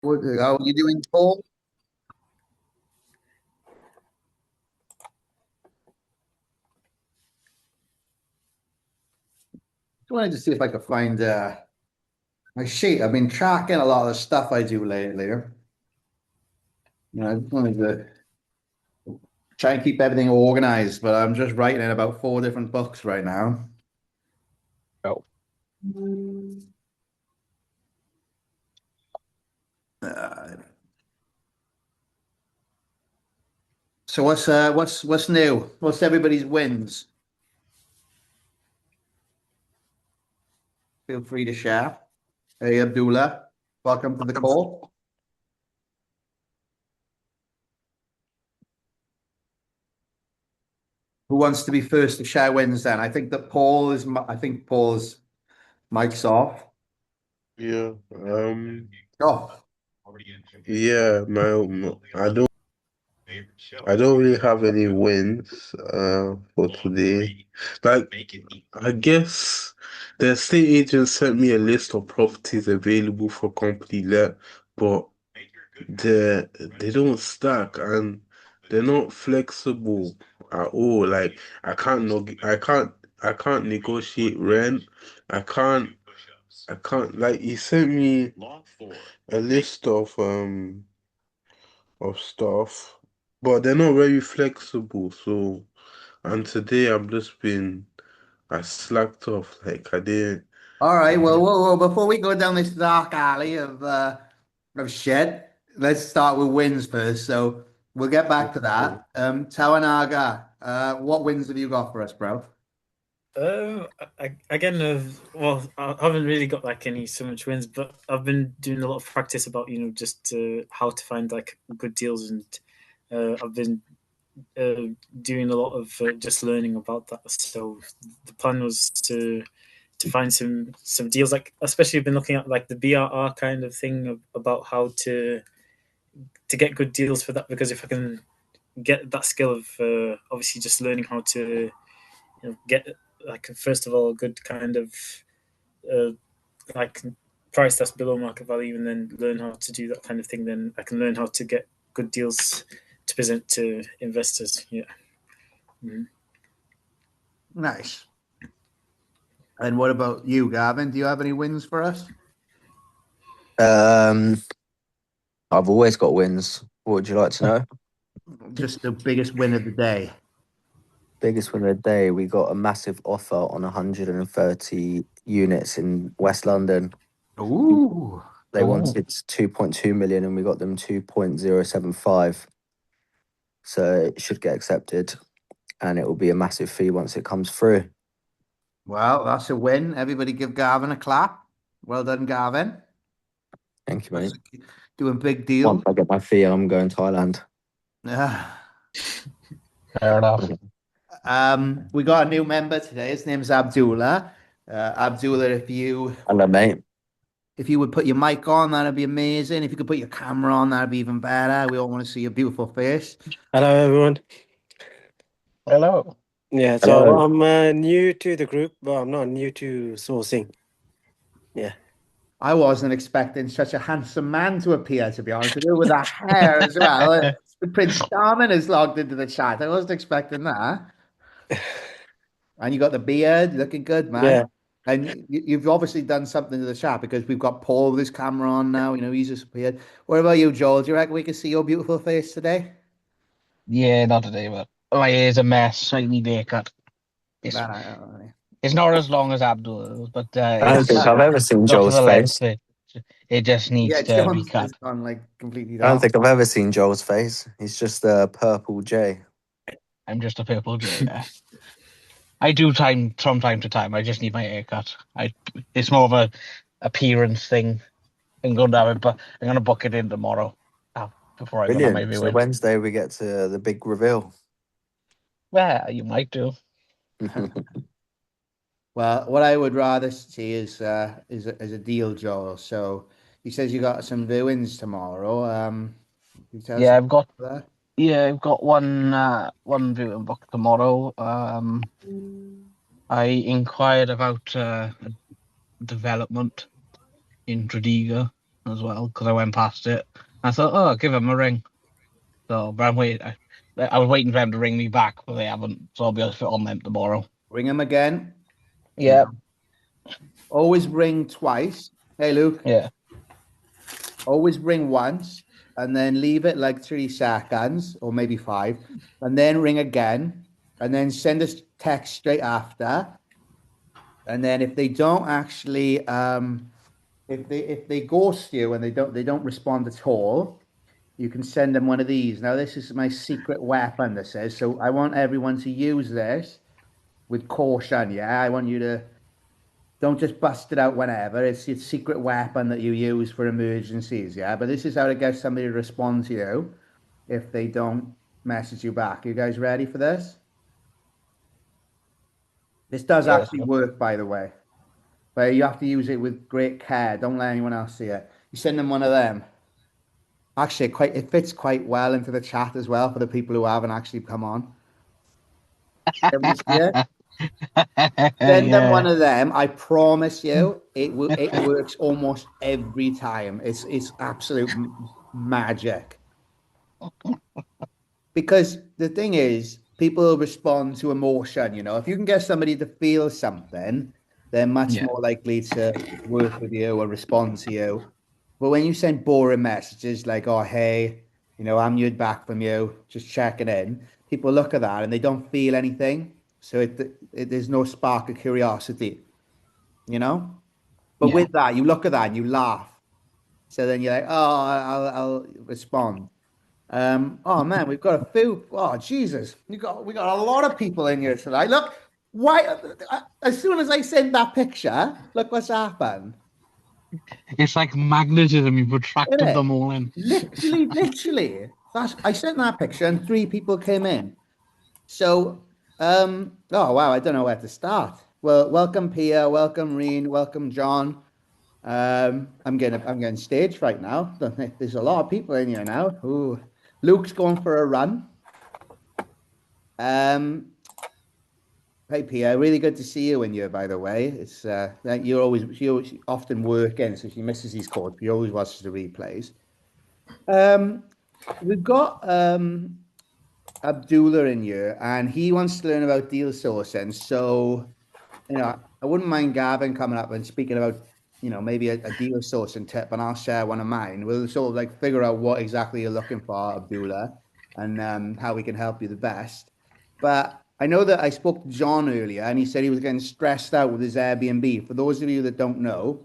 How are you doing, Paul? I wanted to see if I could find my sheet. I've been tracking a lot of the stuff I do lately. I just wanted to try and keep everything organized, but I'm just writing in about four different books right now. Oh, Uh, so what's new? What's everybody's wins? Feel free to share. Hey, Abdullah, welcome to the call. Who wants to be first to share wins then? I think that Paul is. I think Paul's mic's off. Yeah, Oh, yeah, I don't really have any wins for today. Like, I guess the estate agent sent me a list of properties available for company let, but they they don't stack and they're not flexible at all. Like, I can't negotiate rent. I can't I can't like he sent me a list of stuff, but they're not very flexible. So, and today I slacked off. Like I didn't. all I right. Well, didn't. whoa, whoa. Before we go down this dark alley of shit, let's start with wins first. So we'll get back to Okay. that. Tawanaga, what wins have you got for us, bro? Again, well, I haven't really got like any so much wins, but I've been doing a lot of practice about just how to find like good deals, and I've been doing a lot of just learning about that. So the plan was to find some deals, like especially I've been looking at like the BRR kind of thing about how to get good deals for that, because if I can get that skill of obviously just learning how to get like first of all a good kind of uh, like price that's below market value, and then learn how to do that kind of thing, then I can learn how to get good deals to present to investors. Yeah. Mhm. Nice. And what about you, Gavin? Do you have any wins for us? um, I've always got wins. What would you like to know? Just the biggest win of the day. Biggest win of the day, we got a massive offer on 130 units in West London. Ooh. They wanted 2.2 million and we got them 2.075. So it should get accepted and it will be a massive fee once it comes through. Well, that's a win. Everybody give Gavin a clap. Well done, Gavin. Thank you, That's mate. doing big Once deal. I get my fee, I'm going to Thailand. Yeah. Fair enough. We got a new member today. His name's Abdullah. Abdullah, Hello, mate. if you would put your mic on, that'd be amazing. If you could put your camera on, that'd be even better. We all want to see your beautiful face. Hello, everyone. Hello. Yeah, so Hello. I'm new to the group, but I'm not new to sourcing. Yeah. I wasn't expecting such a handsome man to appear, to be honest with you, with that hair as well. Prince Charming has logged into the chat. I wasn't expecting that. And you got the beard, looking good, man. Yeah. And you've obviously done something to the chat because we've got Paul with his camera on now. He's just appeared. What about you, Joel? Do you reckon we can see your beautiful face today? Yeah, not today, but my hair's a mess. I need a haircut. It's Nah. it's not as long as Abdul's, but I don't think it's I've ever seen not to Joel's the length. face. It just Yeah, needs to be John's cut. just gone like completely I don't dark. think I've ever seen Joel's face. He's just a purple J. I'm just a purple jay. I do time from time to time. I just need my haircut. It's more of a appearance thing. I'm going to have it, but I'm going to book it in tomorrow. Before I go on my Brilliant. So viewing. Wednesday we get to the big reveal. Well, you might do. Well, what I would rather see is a deal, Joel. So he says you got some viewings tomorrow. Can you tell us Yeah, about that? I've got one viewing booked tomorrow. I inquired about a development in Tredegar. as well because I went past it. I thought, oh, I'll give him a ring. So, but I was waiting for them to ring me back, but they haven't. So I'll be able to fit on them tomorrow. Ring him again. Yeah. Always ring twice. Hey, Luke. Yeah. Always ring once and then leave it like 3 seconds or maybe 5 and then ring again and then send us text straight after. And then if they don't actually, if they ghost you and they don't respond at all, you can send them one of these. Now, this is my secret weapon, this is. So I want everyone to use this with caution, yeah? I want you to don't just bust it out whenever. It's your secret weapon that you use for emergencies, yeah? But this is how to get somebody to respond to you if they don't message you back. You guys ready for this? This does actually work, by the way. But you have to use it with great care. Don't let anyone else see it. You send them one of them. Actually, it fits quite well into the chat as well for the people who haven't actually come on. Everybody see it? Send them one of them. I promise you, it works almost every time. It's absolute magic. Because the thing is, people respond to emotion. You know, if you can get somebody to feel something, they're much more likely to work with you or respond to you. But when you send boring messages like, "Oh, hey, you know, I'm heard back from you, just checking in," people look at that and they don't feel anything. So there's no spark of curiosity, you know? But with that, you look at that and you laugh. So then you're like, oh, I'll respond. Oh man, we've got a few. Oh Jesus, we got a lot of people in here tonight. Look, why? As soon as I send that picture, look what's happened. It's like magnetism. You've attracted them all in. Literally. I sent that picture and 3 people came in. So, oh wow, I don't know where to start. Well, welcome Pia, welcome Reen, welcome John. I'm getting stage fright now. There's a lot of people in here now. Ooh, Luke's going for a run. Hey Pia, really good to see you in here, by the way. It's you're often working, so she misses these calls. She always watches the replays. We've got Abdullah in here, and he wants to learn about deal sourcing. So, you know, I wouldn't mind Gavin coming up and speaking about, you know, maybe a deal sourcing tip, and I'll share one of mine. We'll sort of like figure out what exactly you're looking for, Abdullah, and how we can help you the best. But I know that I spoke to John earlier, and he said he was getting stressed out with his Airbnb. For those of you that don't know,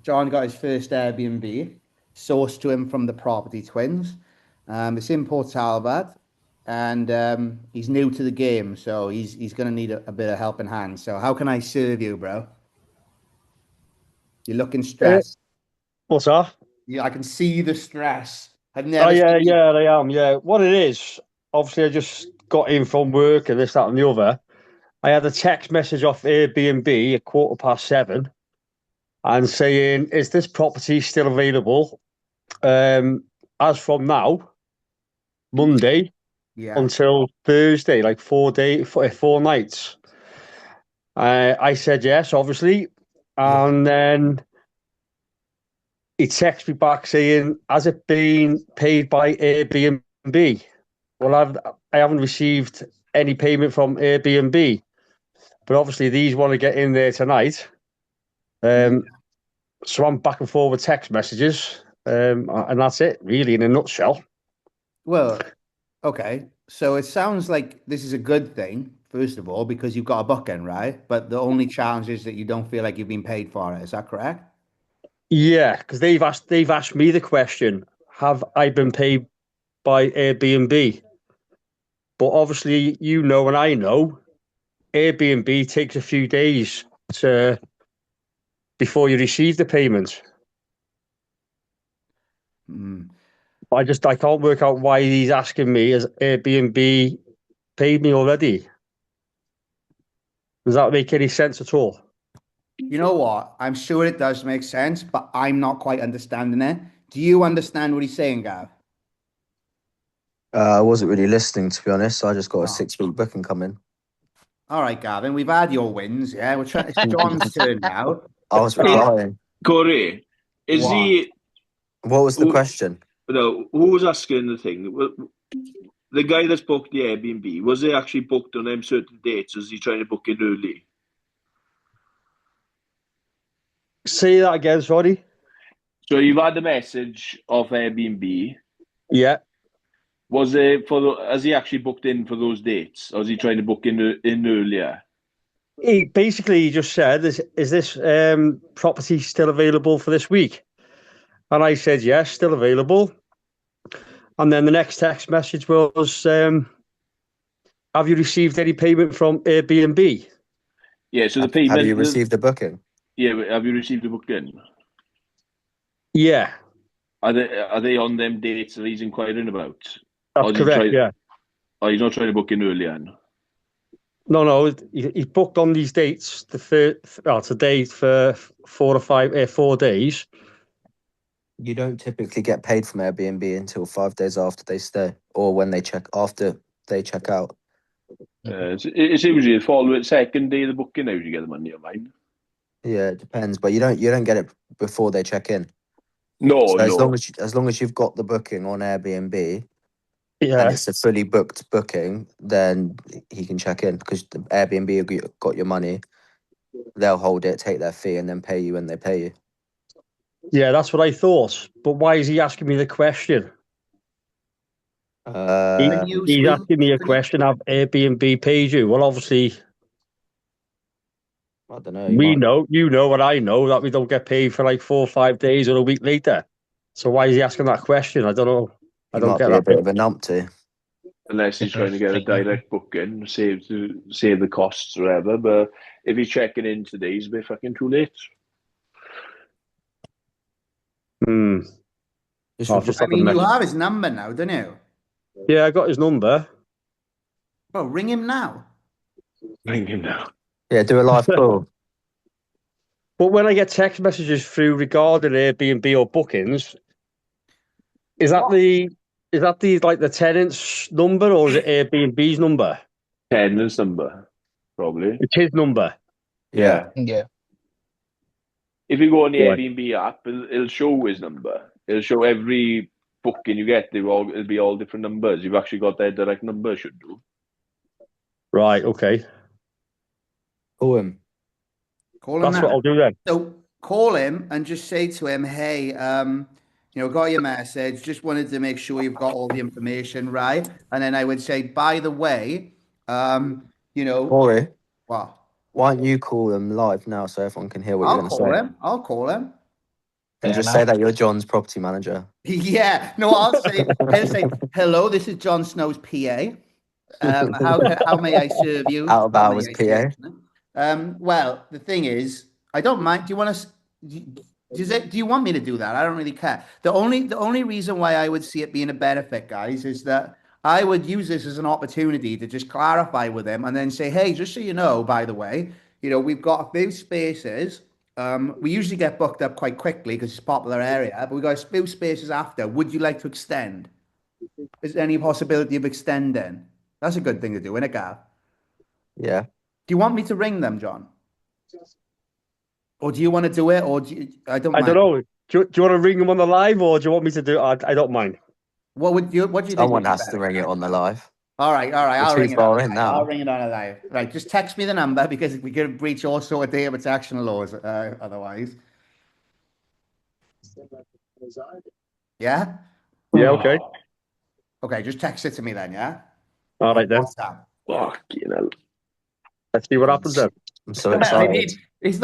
John got his first Airbnb sourced to him from the Property Twins. It's in Port Talbot, and he's new to the game, so he's going to need a bit of helping hand. So how can I serve you, bro? You're looking stressed. What's that? Yeah, I can see the stress. I've Oh never. yeah, I am. Yeah, what it is? Obviously, I just got in from work and this, that, and the other. I had a text message off Airbnb at 7:15, and saying, "Is this property still available? As from now, Monday, until Thursday, like 4 nights." I said yes, obviously, and then he texted me back saying, "Has it been paid by Airbnb?" Well, I haven't received any payment from Airbnb, but obviously these want to get in there tonight. So I'm back and forward text messages, and that's it, really, in a nutshell. Well, okay. So it sounds like this is a good thing, first of all, because you've got a booking, right? But the only challenge is that you don't feel like you've been paid for it. Is that correct? Yeah, because they've asked me the question: have I been paid by Airbnb? But obviously, you know, and I know, Airbnb takes a few days before you receive the payment. I can't work out why he's asking me. Has Airbnb paid me already? Does that make any sense at all? You know what? I'm sure it does make sense, but I'm not quite understanding it. Do you understand what he's saying, Gav? I wasn't really listening, to be honest. So I just got a 6-week booking coming. All right, Gavin, we've had your wins. Yeah, we're trying. It's John's turn now. I was replying. Corey, is What? he What was the Who- question? No, who was asking the thing? The guy that's booked the Airbnb, was he actually booked on them certain dates? Was he trying to book it early? Say that again, sorry. So you've had a message of Airbnb. Yeah. Was it has he actually booked in for those dates? Or was he trying to book in earlier? He basically just said, is this property still available for this week? And I said, yes, still available. And then the next text message was, have you received any payment from Airbnb? Yeah, so the payment. Have you received the booking? Yeah, have you received the booking? Yeah, Are they on them dates that he's inquiring about? that's correct. Yeah. Or he's not trying to book in earlier? No, he booked on these dates today for 4 days. You don't typically get paid from Airbnb until 5 days after they stay, or when they check after they check out. It's usually the following second day of the booking. How do you get the money on mine? Yeah, it depends, but you don't get it before they check in. No, So no. as long as you've got the booking on Airbnb, Yeah. and it's a fully booked booking, then he can check in because the Airbnb got your money. They'll hold it, take their fee, and then pay you when they pay you. Yeah, that's what I thought. But why is he asking me the question? He's asking me a question. Have Airbnb paid you? Well, obviously, I don't know. you know, and I know that we don't get paid for like 4 or 5 days or a week later. So why is he asking that question? I don't know. I don't get that. that A bit of a numpty. Unless he's trying to get a direct booking, save the costs or whatever. But if he's checking in today, he's a bit fucking too late. I mean, you have his number now, don't you? Yeah, I got his number. Well, ring him now. Ring him now. Yeah, do a live call. But when I get text messages through regarding Airbnb or bookings, is that the like the tenant's number or is it Airbnb's number? Tenant's number, probably. It's his number. Yeah. If you go on the Right. Airbnb app, it'll show his number. It'll show every booking you get. It'll be all different numbers. You've actually got their direct number, should do. Right. Okay. Call him. Call him That's now. what I'll do then. So call him and just say to him, hey, got your message. Just wanted to make sure you've got all the information right. And then I would say, by the way, Corey, what? why don't you call them live now so everyone can hear what you're going to say? I'll call him. And just say that you're John's property manager. Yeah. No, I'll say, hello, this is Jon Snow's PA. How may I serve you? Out of hours PA. Well, the thing is, I don't mind. Do you want me to do that? I don't really care. The only reason why I would see it being a benefit, guys, is that I would use this as an opportunity to just clarify with him and then say, hey, just so you know, by the way, we've got a few spaces. We usually get booked up quite quickly because it's a popular area, but we've got a few spaces after. Would you like to extend? Is there any possibility of extending? That's a good thing to do, isn't it, Gav? Yeah. Do you want me to ring them, John? Or do you want to do it? Or I don't know. Do you want to ring them on the live or do you want me to do it? I don't mind. What do you think? Someone has to ring it on the live. All right. I'll ring it on the live. Now. I'll ring it on the live. Right. Just text me the number because we could breach all sort of data protection laws otherwise. Yeah? Yeah, okay. Okay, just text it to me then, yeah? All right then. Fucking hell. Let's see what happens then. I'm so excited. I mean, it's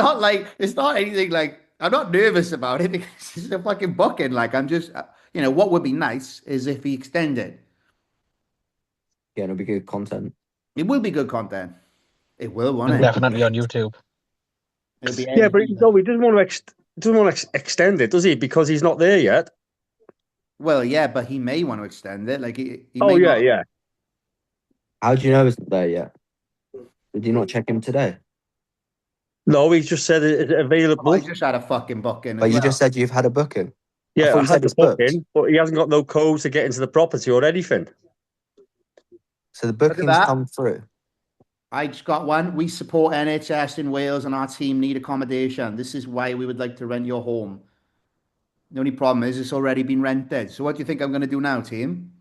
not anything like, I'm not nervous about it because it's a fucking booking. Like, I'm just, what would be nice is if he extended. Yeah, it'll be good content. It will be good content. It will, won't it? Definitely on YouTube. It'll be Yeah, but no, he doesn't want to extend it, does he? Because he's not there yet. Well, yeah, but he may want to extend it. Like, he oh may yeah, not. yeah. How do you know it's not there yet? Did you not check him today? No, he just said it's available. Oh, I just had a fucking booking. But you just said you've had a booking. Yeah, I you had said the it's booked. booking, but he hasn't got no code to get into the property or anything. So the booking's come through. I just got one. We support NHS in Wales and our team need accommodation. This is why we would like to rent your home. The only problem is it's already been rented. So what do you think I'm going to do now, team?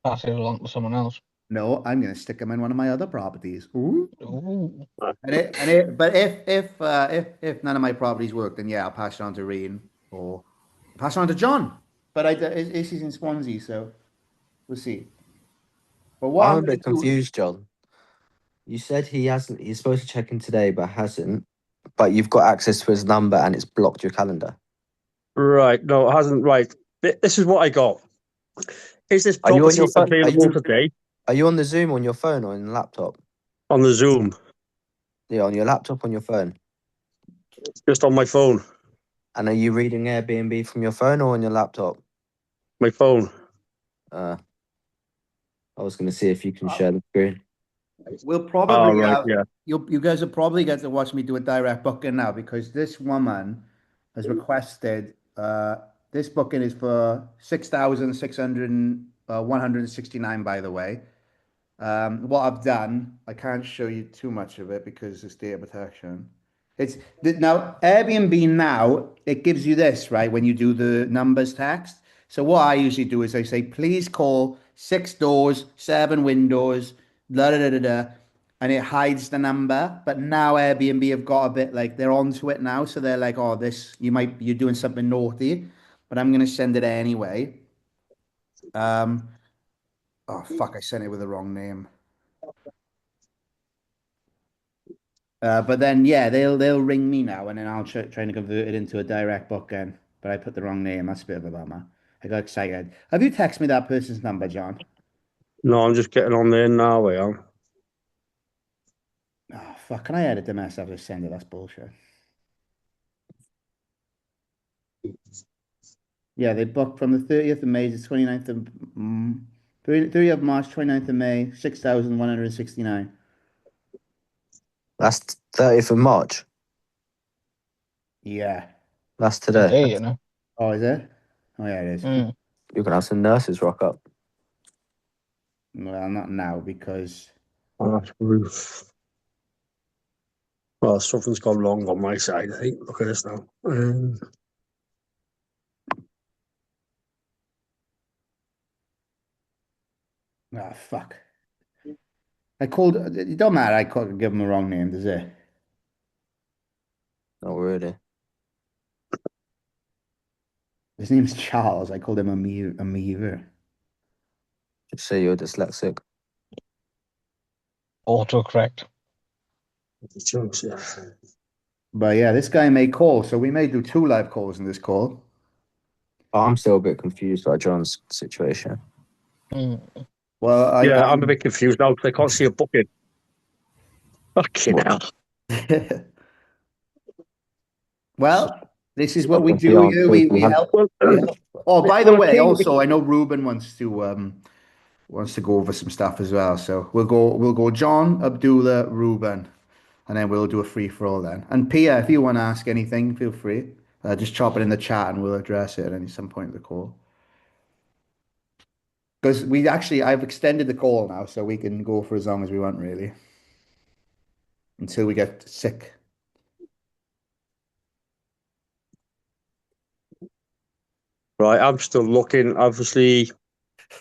Pass it along to someone else. No, I'm going to stick them in one of my other properties. Ooh. Ooh. But if none of my properties work, then yeah, I'll pass it on to Reen or pass it on to John. But he's in Swansea, so we'll see. But what I'm I'm a going bit to do, confused, John. You said he hasn't. He's supposed to check in today, but hasn't. But you've got access to his number, and it's blocked your calendar. Right. No, it hasn't. Right. This is what I got. Is this Are you on property your phone? available today Are you on the Zoom on your phone or on the laptop? on the Zoom? Yeah, on your laptop, on your phone. Just on my phone. And are you reading Airbnb from your phone or on your laptop? My phone. I was going to see if you can share the screen. we'll probably right. Yeah. you guys will probably get to watch me do a direct booking now because this woman has requested this booking is for 6,169 by the way. What I've done, I can't show you too much of it because it's data protection. Now Airbnb now it gives you this right when you do the numbers text. So what I usually do is I say, please call 6 doors, 7 windows, da da da da da, and it hides the number. But now Airbnb have got a bit like they're onto it now, so they're like, oh, you're doing something naughty, but I'm gonna send it anyway. Oh fuck, I sent it with the wrong name. But then yeah, they'll ring me now, and then I'll try to convert it into a direct booking. But I put the wrong name. That's a bit of a bummer. I got excited. Have you texted me that person's number, John? No, I'm just getting on there now. I am. Oh fuck! Can I edit the mess after send it? That's bullshit. Yeah, they booked from the 30th of May to 29th of 30th of March, 29th of May, 6,169. That's 30th of March. Yeah. That's today. Today, you know. Oh, is it? Oh yeah, it is. Mm. You're going to have some nurses rock up. Well, not now because Oh, that's roof. Well, something's gone wrong on my side. I think. Look at this now. oh fuck. I called. It don't matter. I could give him a wrong name, does it? Not really. His name's Charles. I called him Amoeba. Just say you're dyslexic. Autocorrect. But yeah, this guy may call, so we may do 2 live calls in this call. I'm still a bit confused by John's situation. Mm. Well, I'm a bit confused now because I can't see a booking. Fucking hell. Well, this is what we do here. We help. Oh, by the way, also I know Ruben wants to go over some stuff as well. So we'll go John, Abdullah, Ruben, and then we'll do a free for all then. And Pia, if you want to ask anything, feel free. Just chop it in the chat and we'll address it at some point of the call. Because I've extended the call now, so we can go for as long as we want, really, until we get sick. Right, I'm still looking. Obviously,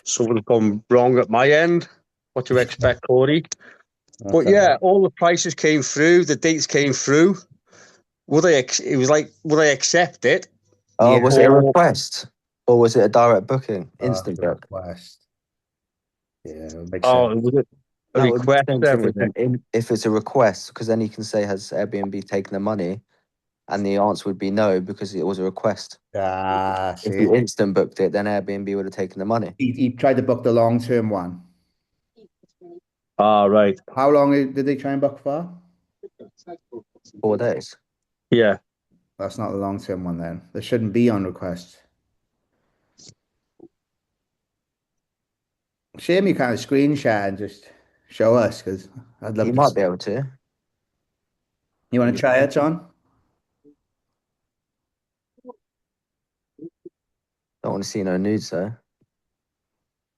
something's gone wrong at my end. What do you expect, Corey? But yeah, all the prices came through. The dates came through. Would I accept it? Oh, Yeah. was it a request? Or was it a direct booking? Instant book? Request. Yeah, it makes Oh, sense. was it a That would request? make sense if it's a request, because then you can say, has Airbnb taken the money? And the answer would be no, because it was a request. If See, you instant booked it, then Airbnb would have taken the money. he tried to book the long-term one. Ah, right. How long did they try and book for? 4 days. Yeah. That's not the long-term one then. They shouldn't be on request. Shame you can't screen share and just show us, because I'd love You to might see. be able to. You want to try it, John? Don't want to see no nudes though.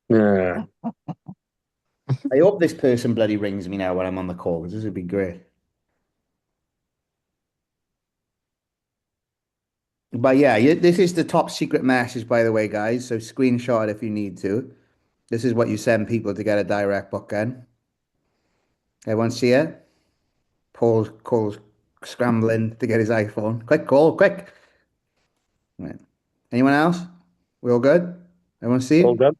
Yeah. I hope this person bloody rings me now when I'm on the call, because this would be great. But yeah, this is the top secret message, by the way, guys. So screenshot it if you need to. This is what you send people to get a direct booking. Everyone see it? Paul's scrambling to get his iPhone. Quick, call, quick. Right. Anyone else? We all good? Everyone see All it? good.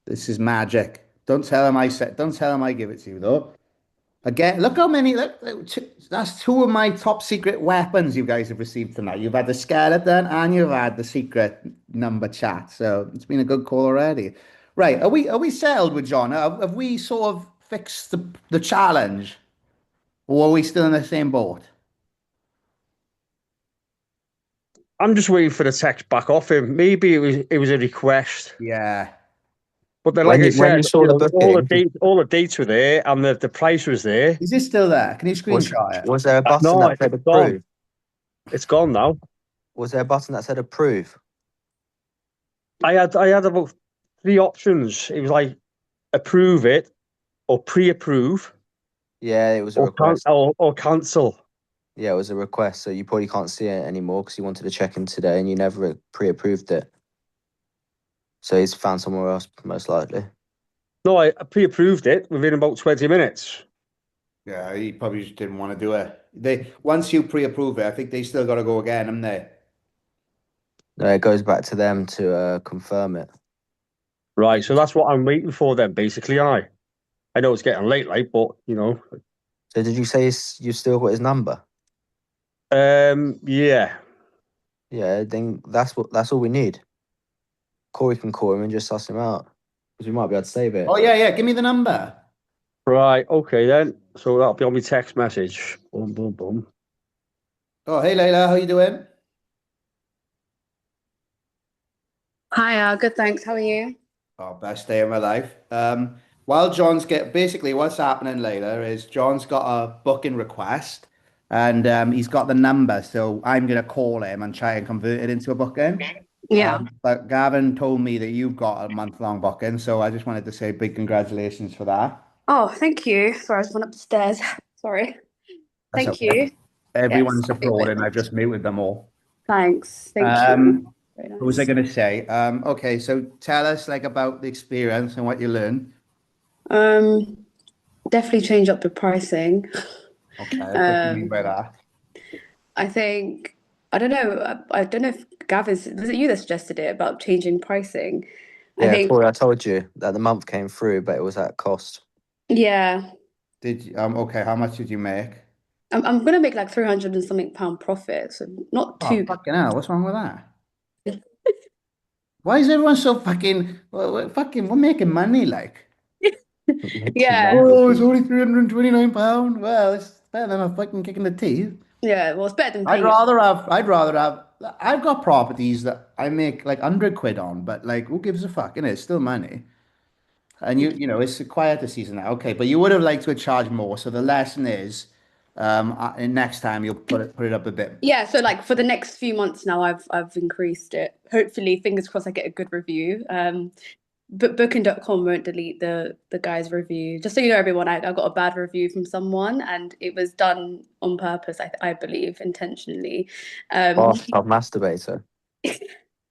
This is magic. Don't tell him I said. Don't tell him I give it to you, though. Again, look how many. That's two of my top secret weapons you guys have received tonight. You've had the skeleton and you've had the secret number chat. So it's been a good call already. Right? Are we settled with John? Have we sort of fixed the challenge, or are we still in the same boat? I'm just waiting for the text back off him. Maybe it was a request. Yeah. But then, When like I you- when said, you saw the booking- all the dates were there, and the price was there. Is it still there? Can you Was, screenshot it? was there a button No, that said it's gone. approve? It's gone now. Was there a button that said approve? I had about 3 options. It was like approve it, or pre-approve, Yeah, it was a or request. or cancel. Yeah, it was a request. So you probably can't see it anymore because you wanted to check in today and you never pre-approved it. So he's found somewhere else, most likely. No, I pre-approved it within about 20 minutes. Yeah, he probably just didn't want to do it. Once you pre-approve it, I think they still got to go again, haven't they? No, it goes back to them to confirm it. Right, so that's what I'm waiting for then, basically, I know it's getting late, like, but, you know. So did you say you still got his number? Yeah. Yeah, then that's all we need. Corey can call him and just suss him out because we might be able to save it. Oh yeah. Give me the number. Right, okay then. So that'll be on my text message. Boom, boom, boom. Oh, hey Layla, how you doing? Hi, good, thanks. How are you? Oh, best day of my life. While John's basically what's happening, Layla, is John's got a booking request and he's got the number, so I'm gonna call him and try and convert it into a booking. Yeah. But Gavin told me that you've got a month-long booking, so I just wanted to say big congratulations for that. Oh, thank you. Sorry, I just went up the stairs. Sorry. That's Thank okay. you. Everyone's Yes, applauding. I've just muted them all. Thanks. Thank you. Very What was I nice. going to say? Okay, so tell us like about the experience and what you learned. Definitely change up the pricing. Okay, what do you mean by that? I think I don't know. I don't know if was it you that suggested it about changing pricing? I Yeah, think Corey, I told you that the month came through, but it was at cost. yeah. Did you, okay, how much did you make? I'm gonna make like 300 and something pound profit, so not Oh, too. fucking hell, what's wrong with that? Why is everyone so fucking, we're making money like? Yeah. Oh, it's only £329. Well, it's better than a fucking kick in the teeth. Yeah, well, it's better than I'd paying. rather have, I've got properties that I make like 100 quid on, but like, who gives a fuck? It's still money. And you know, it's a quieter season now. Okay, but you would have liked to charge more. So the lesson is, and next time you'll put it up a bit. Yeah, so like for the next few months now, I've increased it. Hopefully, fingers crossed, I get a good review. But Booking.com won't delete the guy's review. Just so you know, everyone, I got a bad review from someone, and it was done on purpose. I believe intentionally. Bathtub masturbator.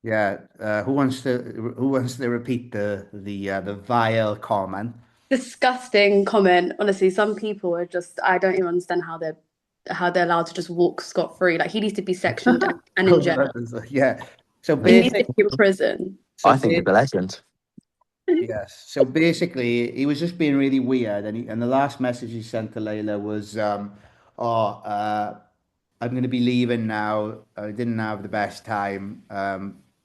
Yeah. Who wants to repeat the vile comment? Disgusting comment. Honestly, some people are just, I don't even understand how they're allowed to just walk scot-free. Like he needs to be sectioned and in jail. Yeah. So He needs to basically, be in prison. I think he's a legend. yes. So basically, he was just being really weird, and the last message he sent to Layla was, I'm going to be leaving now. I didn't have the best time.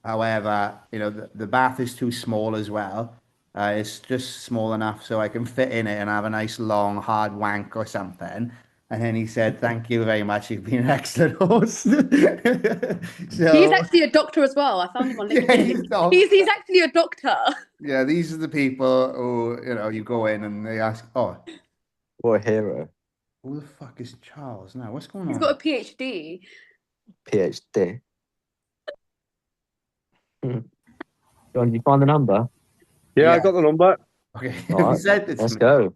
However, you know, the bath is too small as well. It's just small enough so I can fit in it and have a nice long hard wank or something. And then he said, "Thank you very much. You've been an excellent host." So He's actually a doctor as well. I found him on yeah, LinkedIn. He's actually a doctor. yeah, these are the people who, you know, you go in and they ask, "Oh, What a hero. who the fuck is Charles now? What's going He's on?" got a PhD. PhD. John, did you find the number? Yeah, Yeah. I got the number. Okay, All have you right, sent it to let's me? go.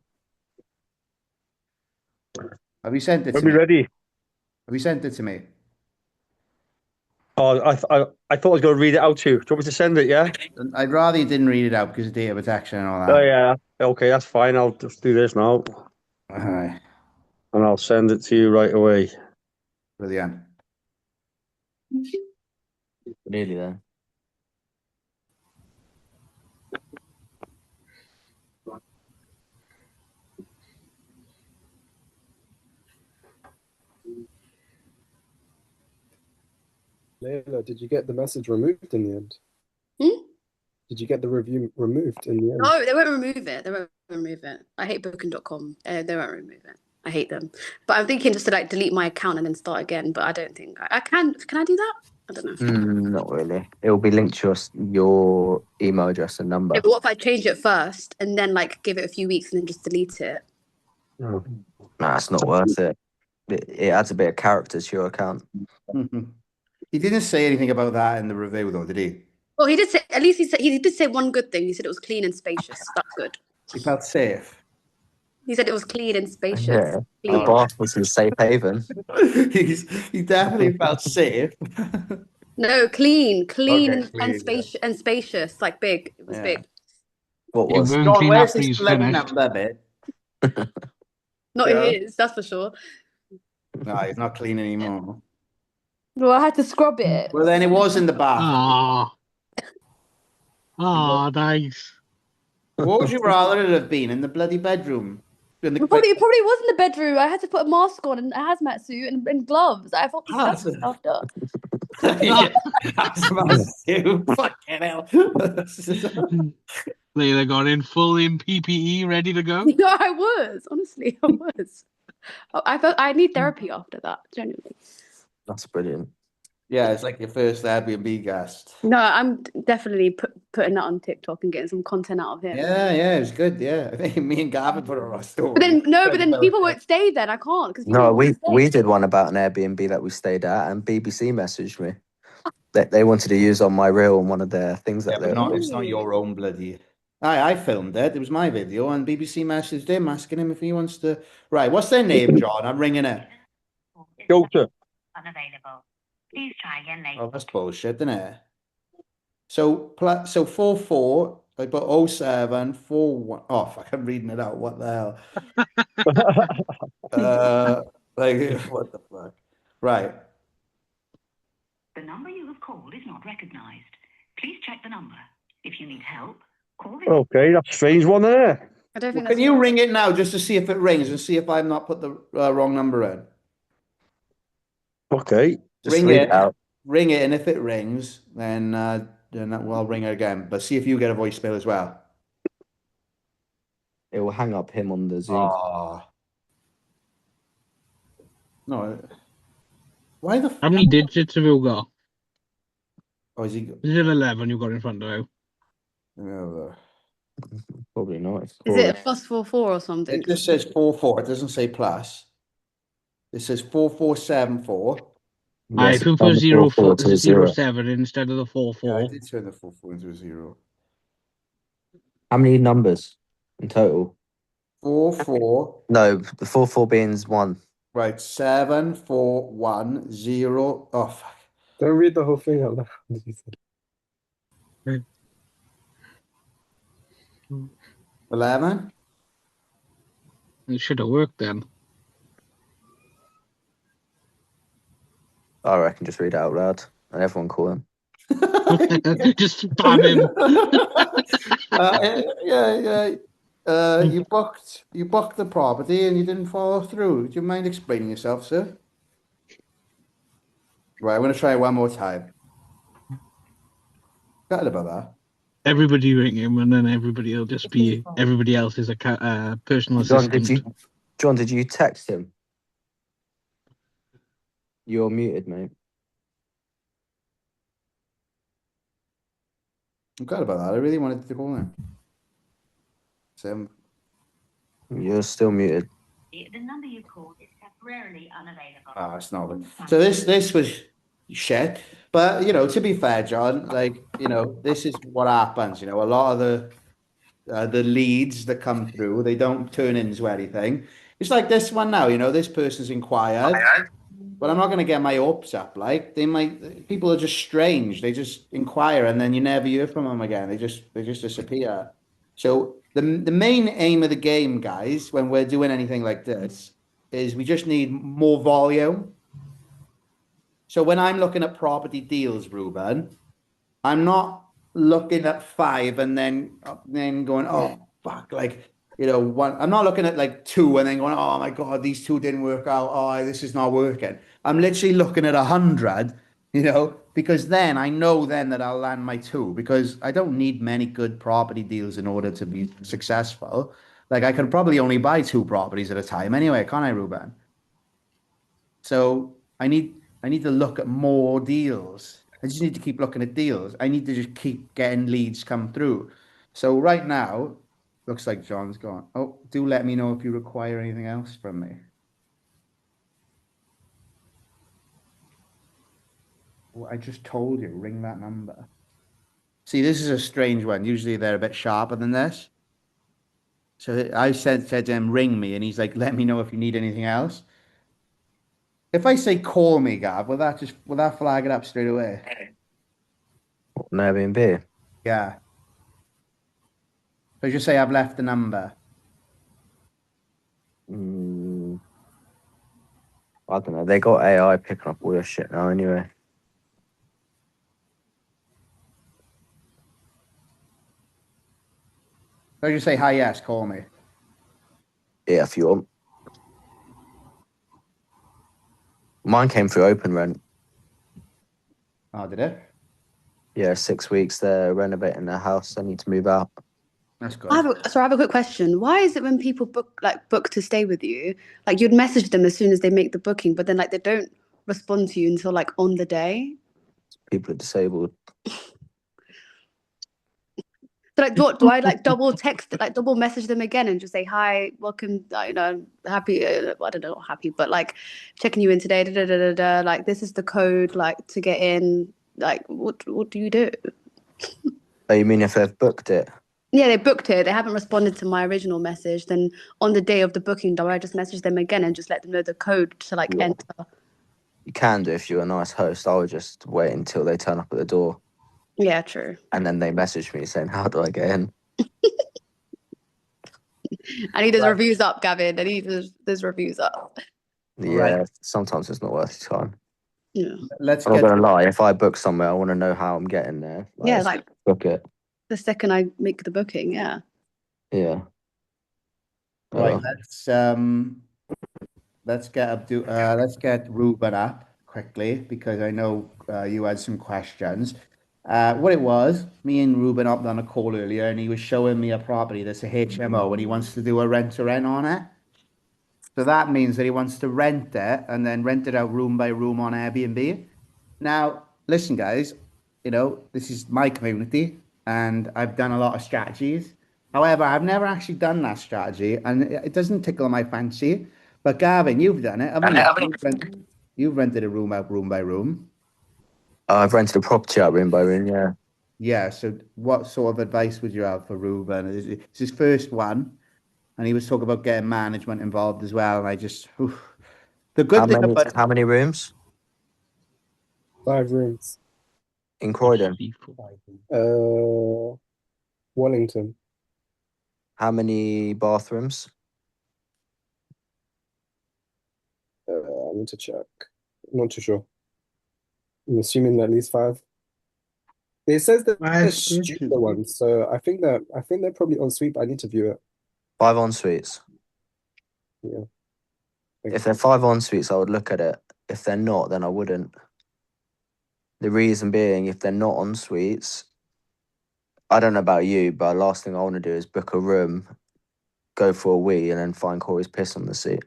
Have you sent it to When we me? ready. Have you sent it to me? Oh, I thought I was going to read it out to you. Do you want me to send it? Yeah. I'd rather you didn't read it out because of data protection and all Oh that. yeah. Okay, that's fine. I'll just do this now, Alright, and I'll send it to you right away. brilliant. Nearly there. Layla, did you get the message removed in the end? Hmm? Did you get the review removed in the end? No, they won't remove it. They won't remove it. I hate Booking.com. They won't remove it. I hate them. But I'm thinking just to like delete my account and then start again. But I don't think I can. Can I do that? I don't know. Not really. It will be linked to your email address and number. Yeah, but what if I change it first and then like give it a few weeks and then just delete it? Oh. Nah, it's not worth it. It adds a bit of character to your account. He didn't say anything about that in the review, though, did he? Well, he did say. At least he did say one good thing. He said it was clean and spacious. That's good. He felt safe. He said it was clean and spacious. Yeah. Clean. The bath was a safe haven. He definitely felt safe. No, clean Okay, and clean, spacious and spacious, like big. It was Yeah. big. What You was? won't John, clean where's after this he's bloody finished. number bit? Not Yeah. his, that's for sure. No, he's not clean anymore. Well, I had to scrub it. Well, then it was in the bath. Ah. Ah, nice. What would you rather it have been in the bloody bedroom? In the It probably was in the bedroom. I had to put a mask on and a hazmat suit and gloves. I felt disgusting after. Yeah, that's massive. Fucking hell. Layla got in full in PPE, ready to go. No, I was. Honestly, I was. I felt I need therapy after that, genuinely. That's brilliant. Yeah, it's like your first Airbnb guest. No, I'm definitely putting that on TikTok and getting some content out of it. Yeah, it was good. Yeah, I think me and Gavin put it on our story. But then people won't stay then. I can't because No, we did one about an Airbnb that we stayed at, and BBC messaged me. They wanted to use on my reel on one of their things that Yeah, they but it's not your own bloody. I filmed it. It was my video, and BBC messaged him asking him if he wants to. Right, what's their name, John? I'm ringing it. Filter. Unavailable. Please try again later. Oh, that's bullshit, isn't it? So 44. I put 0741. Oh, fuck, I'm reading it out. What the hell? Like, what the fuck? Right. The number you have called is not recognized. Please check the number. If you need help, call the. Okay, that's a strange one there. I don't think Can you ring it now just to see if it rings and see if I've not put the wrong number in? Okay. Just Ring read it. out. Ring it, and if it rings, then I'll ring it again. But see if you get a voicemail as well. It will hang up him on the Zoom. Oh. No. Why the? How many digits have you got? Oh, is he? Is it 11 you got in front of you? No, Probably not. Is it a +44 or something? it just says 44. It doesn't say plus. It says 4474. I Yes, put on the 44 to 07 instead of the 44. Yeah, I did turn the 44 into a 0. How many numbers in total? 44. No, the 44 being one. Right, 7410. Oh fuck. Don't read the whole thing out loud. 11. It should have worked then. I reckon just read it out loud and everyone call him. Just spam him. You booked the property and you didn't follow through. Do you mind explaining yourself, sir? Right, I'm going to try it one more time. Forgot about that. Everybody ring him, and then everybody will just be. Everybody else is a personal assistant. John, did you text him? You're muted, mate. Forgot about that. I really wanted to call him. You're still muted. The number you called is temporarily unavailable. Oh, it's not. So this was shit. But to be fair, John, this is what happens. A lot of the leads that come through, they don't turn into anything. It's like this one now. This person's inquired, but I'm not going to get my hopes up. Like people are just strange. They just inquire and then you never hear from them again. They just disappear. So the main aim of the game, guys, when we're doing anything like this, is we just need more volume. So when I'm looking at property deals, Ruben, I'm not looking at 5 and then going, oh fuck, like, you know, one. I'm not looking at like 2 and then going, oh my God, these 2 didn't work out. Oh, this is not working. I'm literally looking at 100, you know, because then I know then that I'll land my 2 because I don't need many good property deals in order to be successful. Like I can probably only buy 2 properties at a time anyway, can't I, Ruben? So I need to look at more deals. I just need to keep looking at deals. I need to just keep getting leads come through. So right now, looks like John's gone. Oh, do let me know if you require anything else from me. Well, I just told you, ring that number. See, this is a strange one. Usually they're a bit sharper than this. So I said to him, ring me, and he's like, let me know if you need anything else. If I say call me, Gav, will that flag it up straight away? On Airbnb. Yeah. So just say I've left the number. I don't know. They got AI picking up all your shit now anyway. So just say hi, yes, call me. Yeah, if you want. Mine came through Open Rent. Oh, did it? Yeah, 6 weeks. They're renovating their house. I need to move out. That's good. I have a quick question. Why is it when people book to stay with you, like you'd message them as soon as they make the booking, but then like they don't respond to you until like on the day? People are disabled. So like, do I like double text, like double message them again and just say hi, welcome, you know, happy, I don't know, not happy, but like checking you in today, da, da, da, da, da, like this is the code, like to get in, like what do you do? Oh, you mean if they've booked it? Yeah, they booked it. They haven't responded to my original message. Then on the day of the booking, do I just message them again and just let them know the code to like Yeah. enter? You can do if you're a nice host. I would just wait until they turn up at the door. Yeah, true. And then they message me saying, how do I get in? I need those reviews up, Gavin. I need those reviews up. Yeah, Right. sometimes it's not worth your time. Yeah. Let's I'm not get going to lie. If I book somewhere, I want to know how I'm getting there. Yeah, let's like book it. the second I make the booking, yeah. Yeah. right. Oh. Let's get Ruben up quickly because I know you had some questions. What it was, me and Ruben hopped on a call earlier, and he was showing me a property that's a HMO, and he wants to do a rent to rent on it. So that means that he wants to rent it and then rent it out room by room on Airbnb. Now, listen, guys, you know, this is my community and I've done a lot of strategies. However, I've never actually done that strategy and it doesn't tickle my fancy. But Gavin, you've done it, haven't you? You've rented a room out room by room. I've rented a property out room by room, yeah. Yeah, so what sort of advice would you have for Ruben? It's his first one, and he was talking about getting management involved as well. And I just, the good thing about How many rooms 5 rooms. in Croydon? Wellington. How many bathrooms? I need to check. Not too sure. I'm assuming at least 5. It says that there's studio ones, so I think they're probably en suite, but I need to view it. 5 en suites. Yeah. If they're 5 en suites, I would look at it. If they're not, then I wouldn't. The reason being, if they're not en suites, I don't know about you, but the last thing I want to do is book a room, go for a wee, and then find Corey's piss on the seat.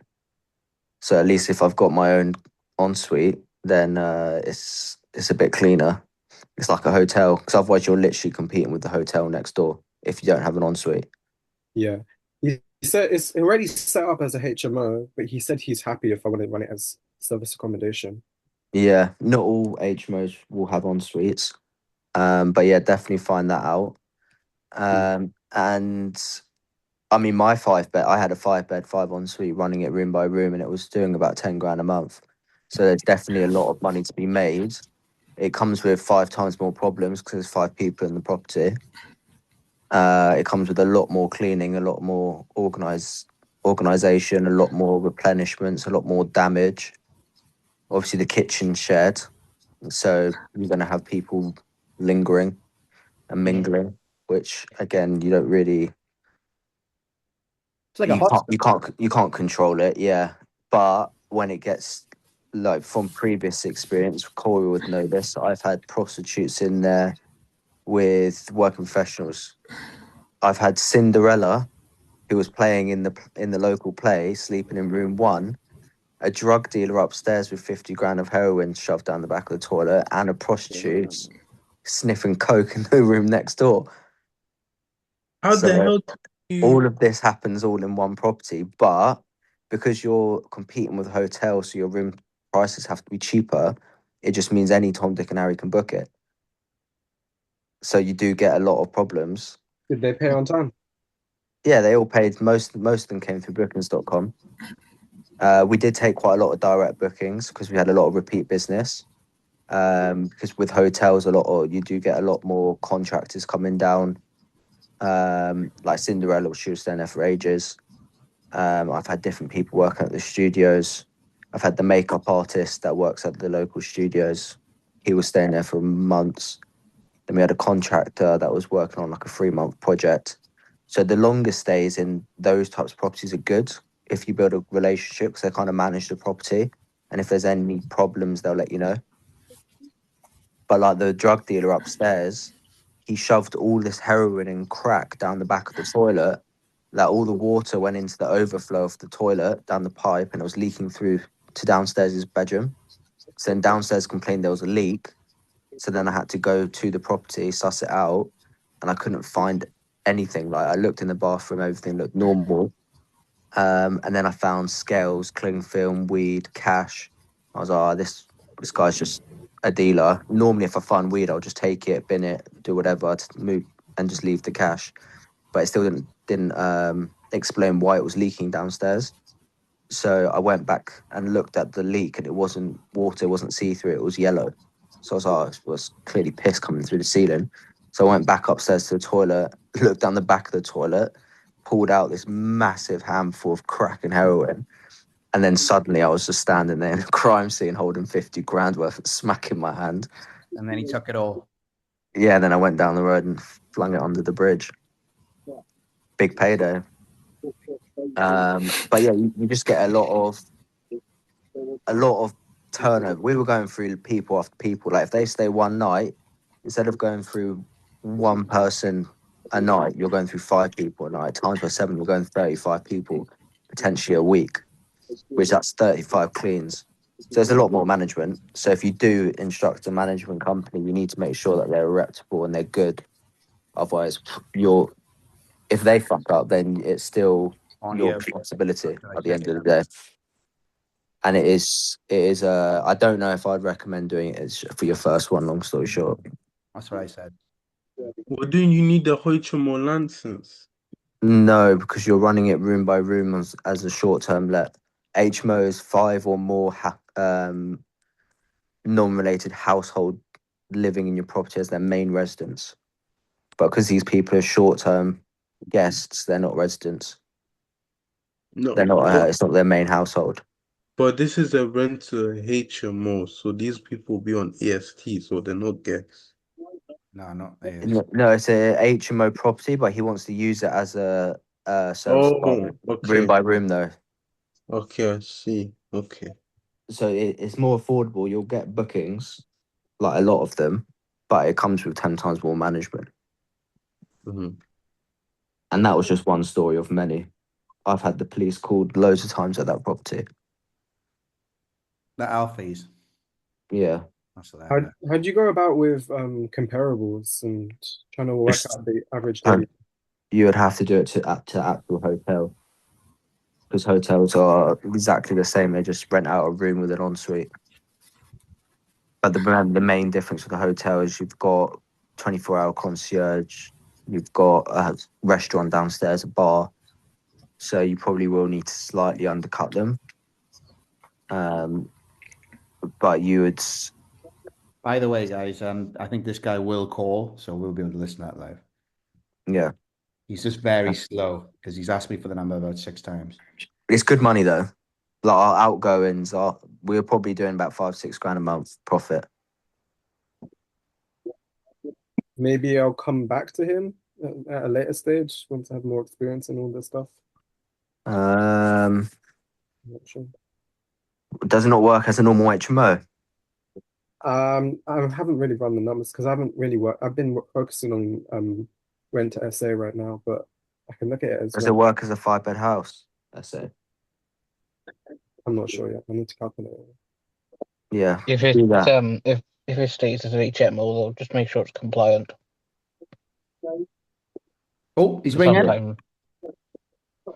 So at least if I've got my own en suite, then it's a bit cleaner. It's like a hotel, because otherwise you're literally competing with the hotel next door if you don't have an en suite. Yeah. He said it's already set up as a HMO, but he said he's happy if I want to run it as service accommodation. Yeah, not all HMOs will have en suites. But yeah, definitely find that out. And I mean, my 5 bed, I had a 5 bed, 5 en suite running it room by room, and it was doing about 10 grand a month. So there's definitely a lot of money to be made. It comes with 5 times more problems because there's 5 people in the property. It comes with a lot more cleaning, a lot more organization, a lot more replenishments, a lot more damage. Obviously, the kitchen shared, so you're going to have people lingering and mingling, which again you don't really. It's like a hospital. You can't control it, yeah. But when it gets like from previous experience, Corey would know this. I've had prostitutes in there with working professionals. I've had Cinderella, who was playing in the local play, sleeping in room 1. A drug dealer upstairs with 50 grand of heroin shoved down the back of the toilet, and a prostitute sniffing coke in the room next door. How the hell? All of this happens all in one property, but because you're competing with hotels, so your room prices have to be cheaper. It just means any Tom, Dick, and Harry can book it. So you do get a lot of problems. Did they pay on time? Yeah, they all paid. Most of them came through bookings.com. We did take quite a lot of direct bookings because we had a lot of repeat business. Because with hotels, you do get a lot more contractors coming down. Like Cinderella, she was staying there for ages. I've had different people working at the studios. I've had the makeup artist that works at the local studios. He was staying there for months. Then we had a contractor that was working on like a 3-month project. So the longest stays in those types of properties are good if you build a relationship, because they kind of manage the property. And if there's any problems, they'll let you know. But like the drug dealer upstairs, he shoved all this heroin and crack down the back of the toilet, that all the water went into the overflow of the toilet down the pipe, and it was leaking through to downstairs' bedroom. So then downstairs complained there was a leak. So then I had to go to the property, suss it out, and I couldn't find anything. Like I looked in the bathroom, everything looked normal. And then I found scales, cling film, weed, cash. I was like, this guy's just a dealer. Normally, if I find weed, I'll just take it, bin it, do whatever, to move and just leave the cash. But it still didn't explain why it was leaking downstairs. So I went back and looked at the leak, and it wasn't water, it wasn't see-through, it was yellow. So I was like, it was clearly piss coming through the ceiling. So I went back upstairs to the toilet, looked down the back of the toilet, pulled out this massive handful of crack and heroin. And then suddenly I was just standing there in a crime scene holding 50 grand worth of smack in my hand. And then he took it all. Yeah, then I went down the road and flung it under the bridge. Big payday. But yeah, you just get a lot of turnover. We were going through people after people. Like if they stay one night, instead of going through one person a night, you're going through 5 people a night. Times by 7, you're going 35 people potentially a week, which that's 35 cleans. So there's a lot more management. So if you do instruct a management company, you need to make sure that they're reputable and they're good. Otherwise, if they fuck up, then it's still on your responsibility at the end of the day. And it is. I don't know if I'd recommend doing it for your first one. Long story short, that's what I said. Well, do you need the HMO license? No, because you're running it room by room as a short-term let. HMO is 5 or more non-related household living in your property as their main residence. But because these people are short-term guests, they're not residents. No, they're not. It's not their main household. But this is a rental HMO, so these people will be on EST, so they're not guests. No, not No, it's a HMO property, but he wants to use it as a service apartment. Okay. Room by room, though. Okay, I see. Okay. So it's more affordable. You'll get bookings, like a lot of them, but it comes with 10 times more management. Mm-hmm. And that was just one story of many. I've had the police called loads of times at that property. The Alfies. Yeah. How'd you go about with comparables and trying to work out the average daily? You would have to do it to actual hotel, because hotels are exactly the same. They just rent out a room with an ensuite. But the main difference with the hotel is you've got 24-hour concierge, you've got a restaurant downstairs, a bar. So you probably will need to slightly undercut them. but you would. By the way, guys, I think this guy will call, so we'll be able to listen to that live. Yeah, He's just very slow because he's asked me for the number about 6 times. it's good money though. Like our outgoings are, we're probably doing about 5-6 grand a month profit. Maybe I'll come back to him at a later stage once I have more experience in all this stuff. Um, I'm not sure. does it not work as a normal HMO? I haven't really run the numbers because I haven't really worked. I've been focusing on rent to SA right now, but I can look at it as Does well. it work as a 5-bed house? SA. I'm not sure yet. I need to calculate it. Yeah. If it do that. if it states as an HMO, they'll just make sure it's compliant. Oh, he's ringing. Sometimes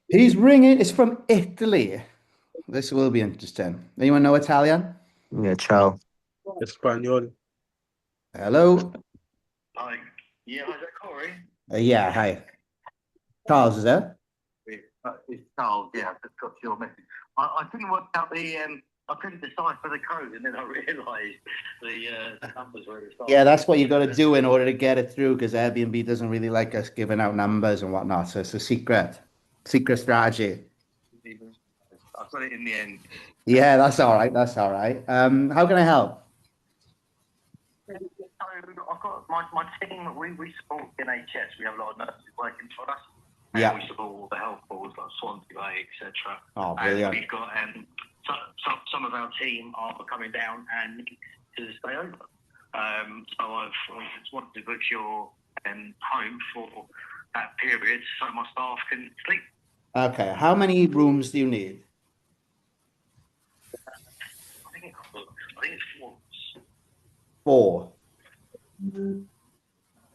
He's ringing. It's from Italy. This will be interesting. Anyone know Italian? Yeah, ciao. Espanol. Hello. Hi. Yeah, hi, is that Corey? Yeah, hi. Charles, is that? It's Charles, yeah, I've just got your message. I couldn't work out I couldn't decipher the code, and then I realised the numbers were at the start. Yeah, that's what you got to do in order to get it through, because Airbnb doesn't really like us giving out numbers and whatnot. So it's a secret strategy. I've got it in the end. Yeah, that's all right. That's all right. How can I help? So I've got my team. We support NHS. We have a lot of nurses working for us. And Yeah. we support all the health boards like Swansea Bay, etc. Oh, And brilliant. we've got some of our team are coming down and to stay over. So I just wanted to book your home for that period so my staff can sleep. Okay. How many rooms do you need? I think it's 4. 4.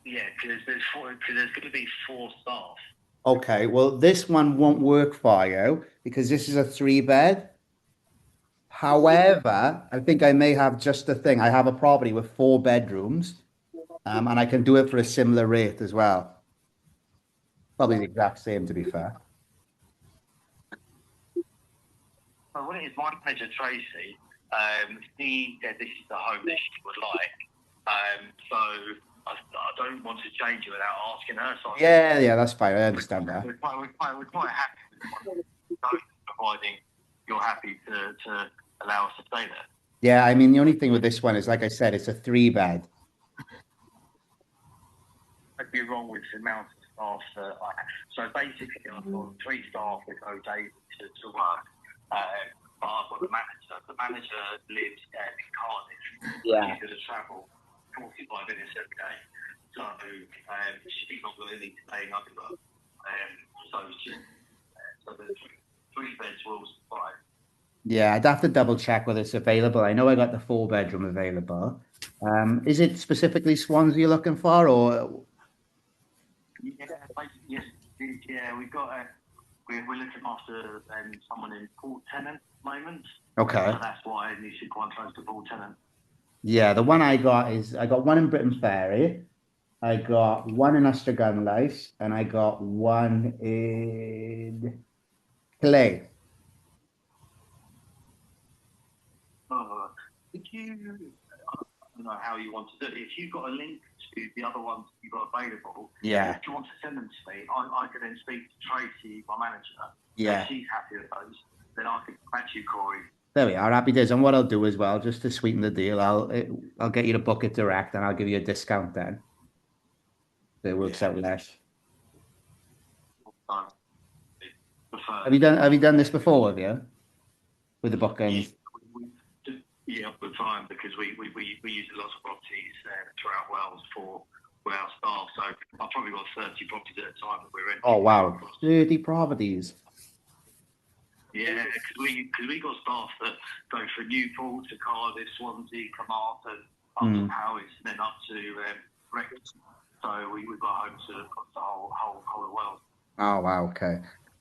Yeah, because there's going to be 4 staff. Okay. Well, this one won't work for you because this is a 3-bed. However, I think I may have just the thing. I have a property with 4 bedrooms, and I can do it for a similar rate as well. Probably the exact same, to be fair. Well, what it is, my manager Tracy, he said this is the home that she would like. So I don't want to change it without asking her. So Yeah, that's fine. I understand that. we're quite happy with it, providing you're happy to allow us to stay there. Yeah, I mean, the only thing with this one is, like I said, it's a 3-bed. I'd be wrong with the amount of staff that I have. So basically, I've got 3 staff that go daily to work. But I've got the manager. The manager lives in Cardiff. Yeah. She's going to travel 45 minutes every day. So she's not going to need to stay in Edinburgh. So the 3 beds will suffice. Yeah, I'd have to double check whether it's available. I know I got the 4-bedroom available. Is it specifically Swansea you're looking for, or? Yeah, basically, yes. Yeah, we've got we're looking after someone in Port Tennant at the moment. Okay. So that's why I need to quite close to Port Tennant. Yeah, the one I got one in Britain Ferry, I got one in Astragunlice, and I got one in Clay. If you, I don't know how you want to do it. If you've got a link to the other ones you've got available, Yeah. if you want to send them to me, I can then speak to Tracy, my manager. Yeah. If she's happy with those, then I can match you, Corey. There we are, happy days. And what I'll do as well, just to sweeten the deal, I'll get you to book it direct, and I'll give you a discount then. So it works out less. Have you done this before, have you? With the booking? Yeah, we're fine because we use a lot of properties throughout Wales for our staff. So I've probably got 30 properties at a time that we're in. Oh wow, 30 properties. Yeah, because we got staff that go from Newport to Cardiff, Swansea, Carmarthen, up to Powys, and then up to Wrexham. So we've got homes across the whole of Wales. Oh wow, okay.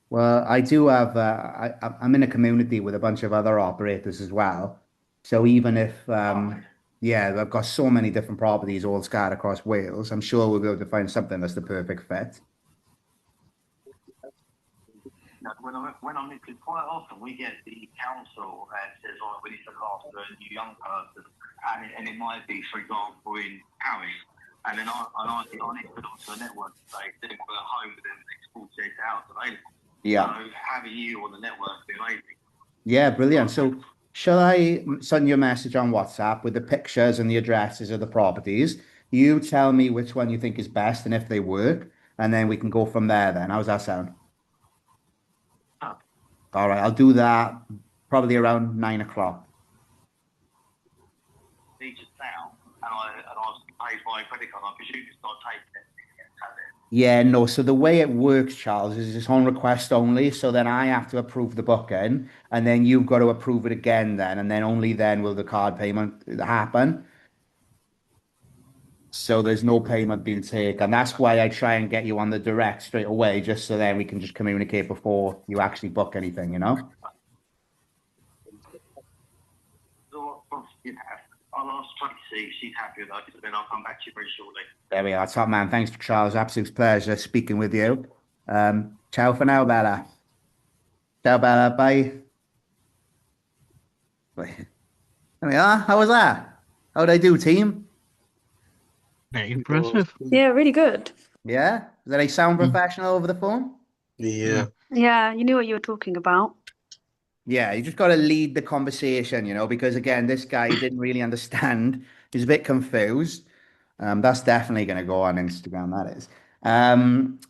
Well, I do have. I'm in a community with a bunch of other operators as well. So even if, yeah, I've got so many different properties all scattered across Wales, I'm sure we'll be able to find something that's the perfect fit. when I'm because quite often we get the council says, "Oh, we need to look after a new young person," and it might be, for example, in Harry, and then I need to look to the network to say, "Then we're at home within the next 48 hours available." Yeah. So having you on the network would be amazing. Yeah, brilliant. So shall I send you a message on WhatsApp with the pictures and the addresses of the properties? You tell me which one you think is best and if they work, and then we can go from there then. How's that sound? Oh. All right, I'll do that probably around 9 o'clock. Need just now, and I paid my credit card. I presume it's not taking it. Yeah, no. So the way it works, Charles, is it's on request only. So then I have to approve the booking, and then you've got to approve it again then, and then only then will the card payment happen. So there's no payment being taken. That's why I try and get you on the direct straight away, just so then we can just communicate before you actually book anything, you know? So, I'll ask Tracy if she's happy with that, but then I'll come back to you very shortly. There we are, top man. Thanks, Charles. Absolute pleasure speaking with you. Ciao for now, Bella. Ciao, Bella. Bye. There we are. How was that? How'd I do, team? Very impressive. Yeah, really good. Yeah? Did I sound professional over the phone? Yeah. Yeah, you knew what you were talking about. Yeah, you just got to lead the conversation, you know, because again, this guy didn't really understand. He's a bit confused. That's definitely going to go on Instagram, that is.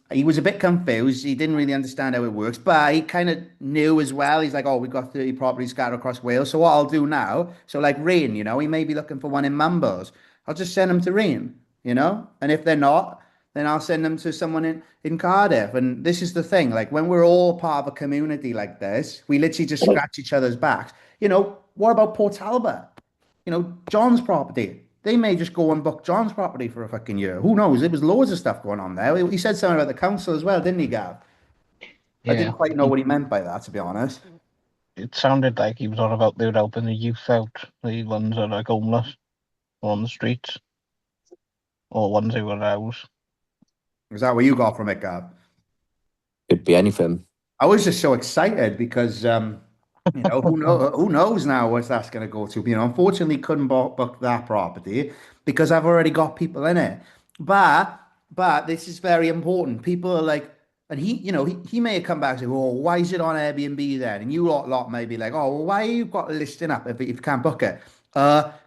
He was a bit confused. He didn't really understand how it works, but he kind of knew as well. He's like, oh, we've got 30 properties scattered across Wales. So what I'll do now, so like Rain, you know, he may be looking for one in Mumbles. I'll just send them to Rain, you know, and if they're not, then I'll send them to someone in Cardiff. And this is the thing, like when we're all part of a community like this, we literally just scratch each other's backs. You know, what about Port Talbot? You know, John's property. They may just go and book John's property for a fucking year. Who knows? There was loads of stuff going on there. He said something about the council as well, didn't he, Gav? I didn't quite know what he meant by that, to be honest. It sounded like he was on about they were helping the youth out, the ones that are like homeless or on the streets, or ones who were housed. Is that what you got from it, Gav? Could be anything. I was just so excited because, you know, who knows now what that's going to go to. You know, unfortunately, couldn't book that property because I've already got people in it. But this is very important. People are like, and he may have come back and say, "Oh, why is it on Airbnb then?" And you lot may be like, "Oh, well, why you got a listing up if you can't book it?"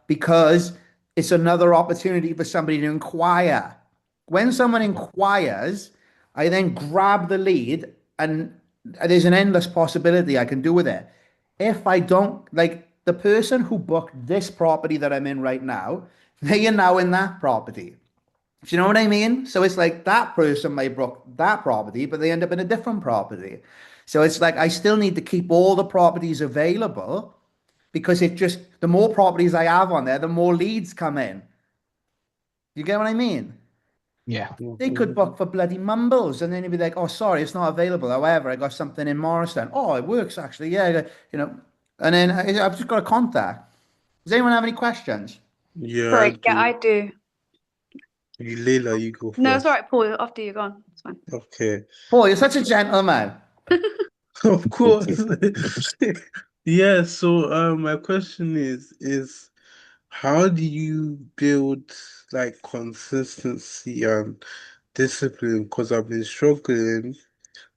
Because it's another opportunity for somebody to inquire. When someone inquires, I then grab the lead, and there's an endless possibility I can do with it. If I don't, like the person who booked this property that I'm in right now, they are now in that property. Do you know what I mean? So it's like that person may book that property, but they end up in a different property. So it's like I still need to keep all the properties available because the more properties I have on there, the more leads come in. You get what I mean? Yeah. They could book for bloody Mumbles and then you'd be like, oh, sorry, it's not available. However, I got something in Morristown. Oh, it works actually. Yeah, you know. And then I've just got a contact. Does anyone have any questions? Yeah. Sorry, I do. Leila, you go first. No, it's all right, Paul. After you're gone. It's fine. Okay. Paul, you're such a gentleman. Of course. Yeah, so my question is how do you build like consistency and discipline? Because I've been struggling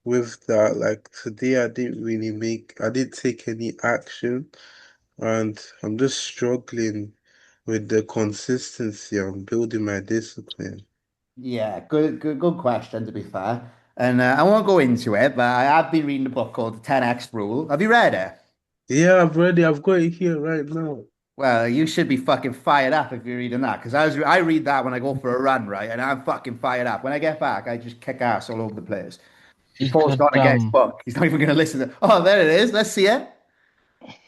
with that. Like today I didn't take any action and I'm just struggling with the consistency and building my discipline. Yeah, good question, to be fair. And I won't go into it, but I have been reading a book called The 10X Rule. Have you read it? Yeah, I've read it. I've got it here right now. Well, you should be fucking fired up if you're reading that, because I read that when I go for a run, right? And I'm fucking fired up. When I get back, I just kick ass all over the place. Paul's got to get his book. He's not even going to listen to. Oh, there it is. Let's see it.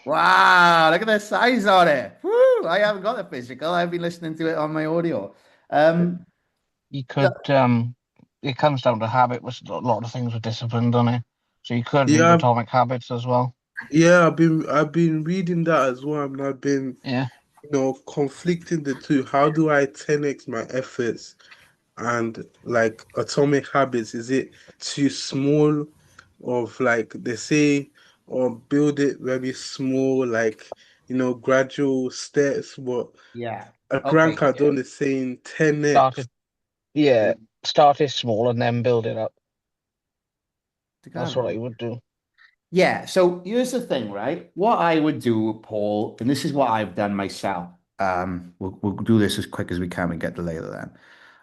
Wow, look at the size on it. Woo! I haven't got the physical. I've been listening to it on my audio. You could. It comes down to habit. With a lot of things with discipline, doesn't it? So you could read Atomic Habits as well. Yeah, I've been reading that as well, and I've been conflicting the two. How do I 10x my efforts? And like Atomic Habits, is it too small? of like they say, or build it very small, like gradual steps. But Yeah. a Okay. Grant Cardone is saying 10x. Start it small and then build it up. That's what I Together. would do. Yeah, so here's the thing, right? What I would do, Paul, and this is what I've done myself. We'll do this as quick as we can and get the later then.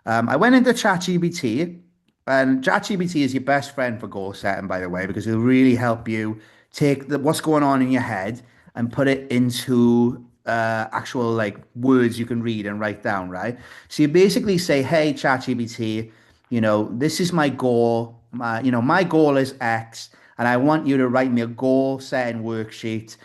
I went into ChatGPT, and ChatGPT is your best friend for goal setting, by the way, because it'll really help you take what's going on in your head and put it into actual like words you can read and write down, right? So you basically say, "Hey, ChatGPT, this is my goal. My goal is X, and I want you to write me a goal setting worksheet."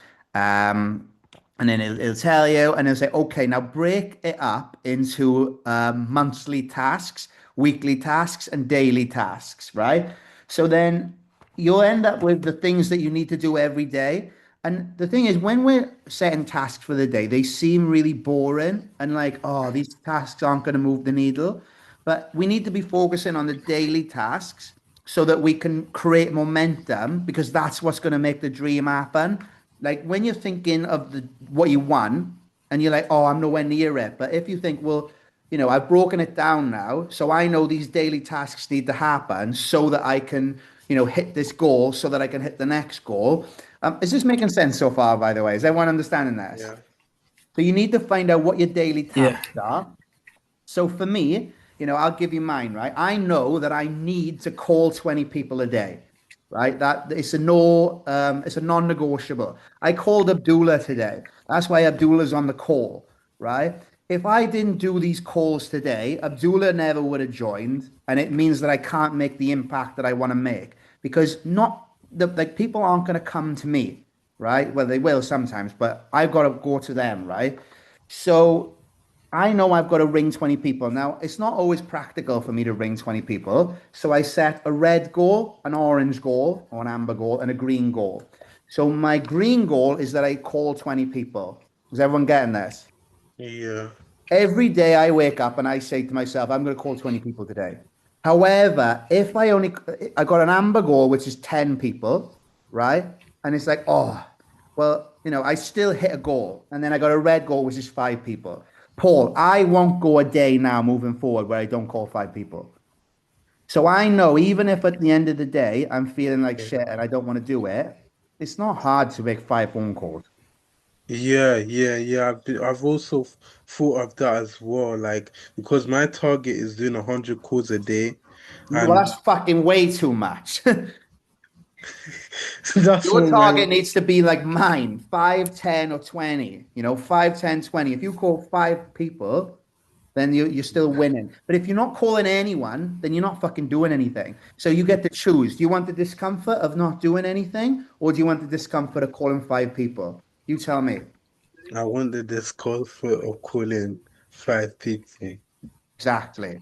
And then it'll tell you, and it'll say, okay, now break it up into monthly tasks, weekly tasks, and daily tasks, right? So then you'll end up with the things that you need to do every day. And the thing is, when we're setting tasks for the day, they seem really boring and like, oh, these tasks aren't going to move the needle. But we need to be focusing on the daily tasks so that we can create momentum because that's what's going to make the dream happen. Like when you're thinking of what you want and you're like, oh, I'm nowhere near it. But if you think, well, I've broken it down now, so I know these daily tasks need to happen so that I can, hit this goal so that I can hit the next goal. Is this making sense so far, by the way? Is everyone understanding this? Yeah. So you need to find out what your daily tasks are. So for me, I'll give you mine, right? I know that I need to call 20 people a day, right? That it's a non-negotiable. I called Abdullah today. That's why Abdullah's on the call, right? If I didn't do these calls today, Abdullah never would have joined, and it means that I can't make the impact that I want to make because people aren't going to come to me, right? Well, they will sometimes, but I've got to go to them, right? So I know I've got to ring 20 people. Now, it's not always practical for me to ring 20 people. So I set a red goal, an orange goal, or an amber goal, and a green goal. So my green goal is that I call 20 people. Is everyone getting this? Yeah. Every day I wake up and I say to myself, I'm going to call 20 people today. However, if I got an amber goal, which is 10 people, right? And it's like, oh, well, I still hit a goal. And then I got a red goal, which is 5 people. Paul, I won't go a day now moving forward where I don't call 5 people. So I know even if at the end of the day I'm feeling like shit and I don't want to do it, it's not hard to make 5 phone calls. Yeah. I've also thought of that as well. Like because my target is doing 100 calls a day. Well, that's fucking way too much. That's Your what target needs to be like mine, 5, 10, or 20. 5, 10, 20. If you call 5 people, then you're still winning. But if you're not calling anyone, then you're not fucking doing anything. So you get to choose. Do you want the discomfort of not doing anything, or do you want the discomfort of calling 5 people? You tell me. I want the discomfort of calling 5 people. Exactly.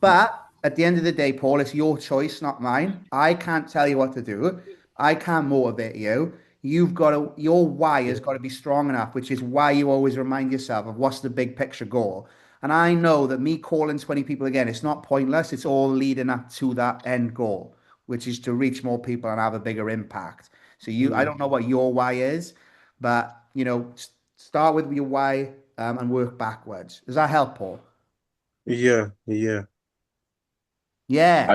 But at the end of the day, Paul, it's your choice, not mine. I can't tell you what to do. I can't motivate you. Your why has got to be strong enough, which is why you always remind yourself of what's the big picture goal. And I know that me calling 20 people again, it's not pointless. It's all leading up to that end goal, which is to reach more people and have a bigger impact. So I don't know what your why is, but start with your why and work backwards. Does that help, Paul? Yeah. Yeah. Yeah,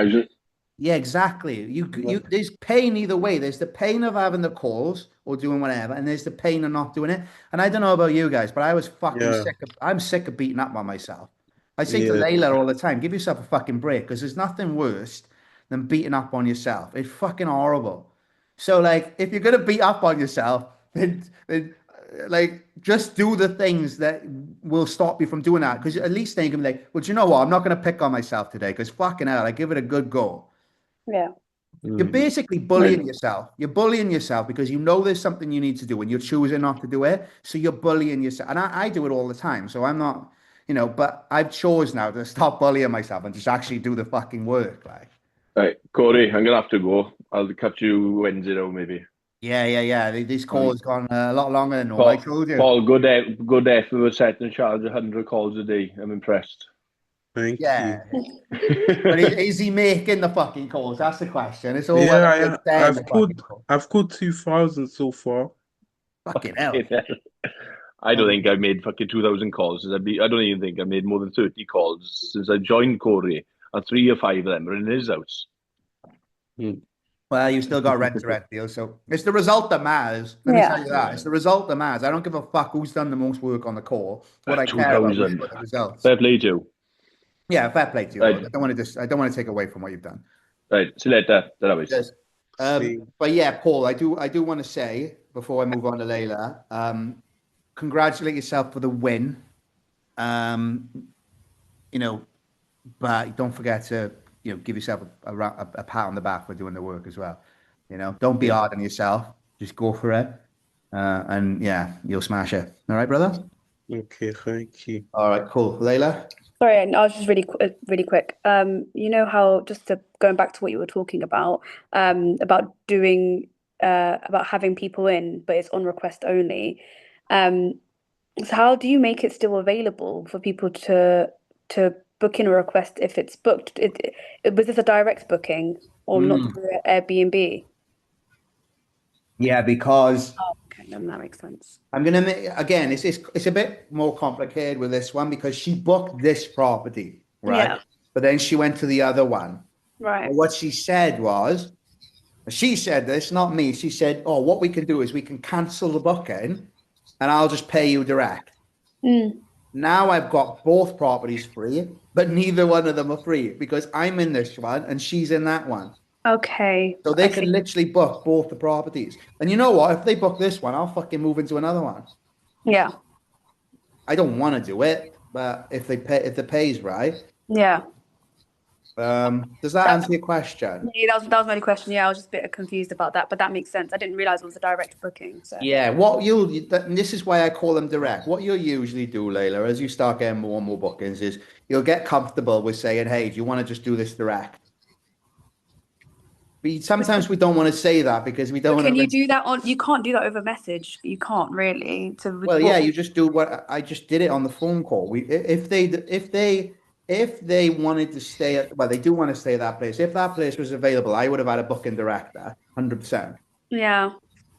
exactly. There's pain either way. There's the pain of having the calls or doing whatever, and there's the pain of not doing it. And I don't know about you guys, but I was fucking sick I'm sick of beating up on myself. I say to Layla all the time, give yourself a fucking break, because there's nothing worse than beating up on yourself. It's fucking horrible. So like if you're gonna beat up on yourself, then like just do the things that will stop you from doing that. Because at least then you can be like, well, do you know what? I'm not gonna pick on myself today because fucking hell, I give it a good go. Yeah. You're basically bullying yourself. You're bullying yourself because you know there's something you need to do and you're choosing not to do it. So you're bullying yourself. And I do it all the time. So I'm not, but I've chose now to stop bullying myself and just actually do the fucking work. Like, right, Corey, I'm gonna have to go. I'll catch you Wednesday now, maybe. Yeah. This call has gone a lot longer than normal. I told you. Paul, good effort for setting charge 100 calls a day. I'm impressed. Thank Yeah. you. But is he making the fucking calls? That's the question. It's all Yeah, whether he's saying the I've put fucking call. I've put 2,000 so far. Fucking hell. I don't think I've made fucking 2,000 calls. I don't even think I've made more than 30 calls since I joined Corey, and 3 or 5 of them are in his house. Well, you still got rent-to-rent deal, so it's the result that matters. Let me tell you that. It's the result that matters. I don't give a fuck who's done the most work on the call. What I care about is 2,000. the results. Fair play to you. Yeah, fair play to you. Right. I don't want to take away from what you've done. Right, see you later. Yes. But yeah, Paul, I do want to say before I move on to Layla, congratulate yourself for the win. But don't forget to give yourself a pat on the back for doing the work as well. Don't be hard on yourself. Just go for it, and yeah, you'll smash it. All right, brother. Okay, thank you. All right, cool. Layla. Sorry, and I was just really quick. You know how going back to what you were talking about doing about having people in, but it's on request only. So how do you make it still available for people to book in a request if it's booked? Was this a direct booking or not through Airbnb? Yeah, because okay, then that makes sense. I'm gonna again. It's a bit more complicated with this one because she booked this property, right? Yeah. But then she went to the other one. Right. And what she said was, she said this, not me. She said, "Oh, what we can do is we can cancel the booking, and I'll just pay you direct." Now I've got both properties free, but neither one of them are free because I'm in this one and she's in that one. Okay. So they can literally book both the properties. And you know what? If they book this one, I'll fucking move into another one. Yeah. I don't want to do it, but if the pay's right. Yeah. Does that answer your question? Yeah, that was my only question. Yeah, I was just a bit confused about that, but that makes sense. I didn't realize it was a direct booking. So Yeah, this is why I call them direct. What you'll usually do, Layla, as you start getting more and more bookings, is you'll get comfortable with saying, "Hey, do you want to just do this direct?" But sometimes we don't want to say that because we don't want to. Can you do that on? You can't do that over message. You can't really. Well, yeah, you just do what I just did it on the phone call. If they wanted to stay at, well, they do want to stay at that place. If that place was available, I would have had a booking director, 100%. Yeah.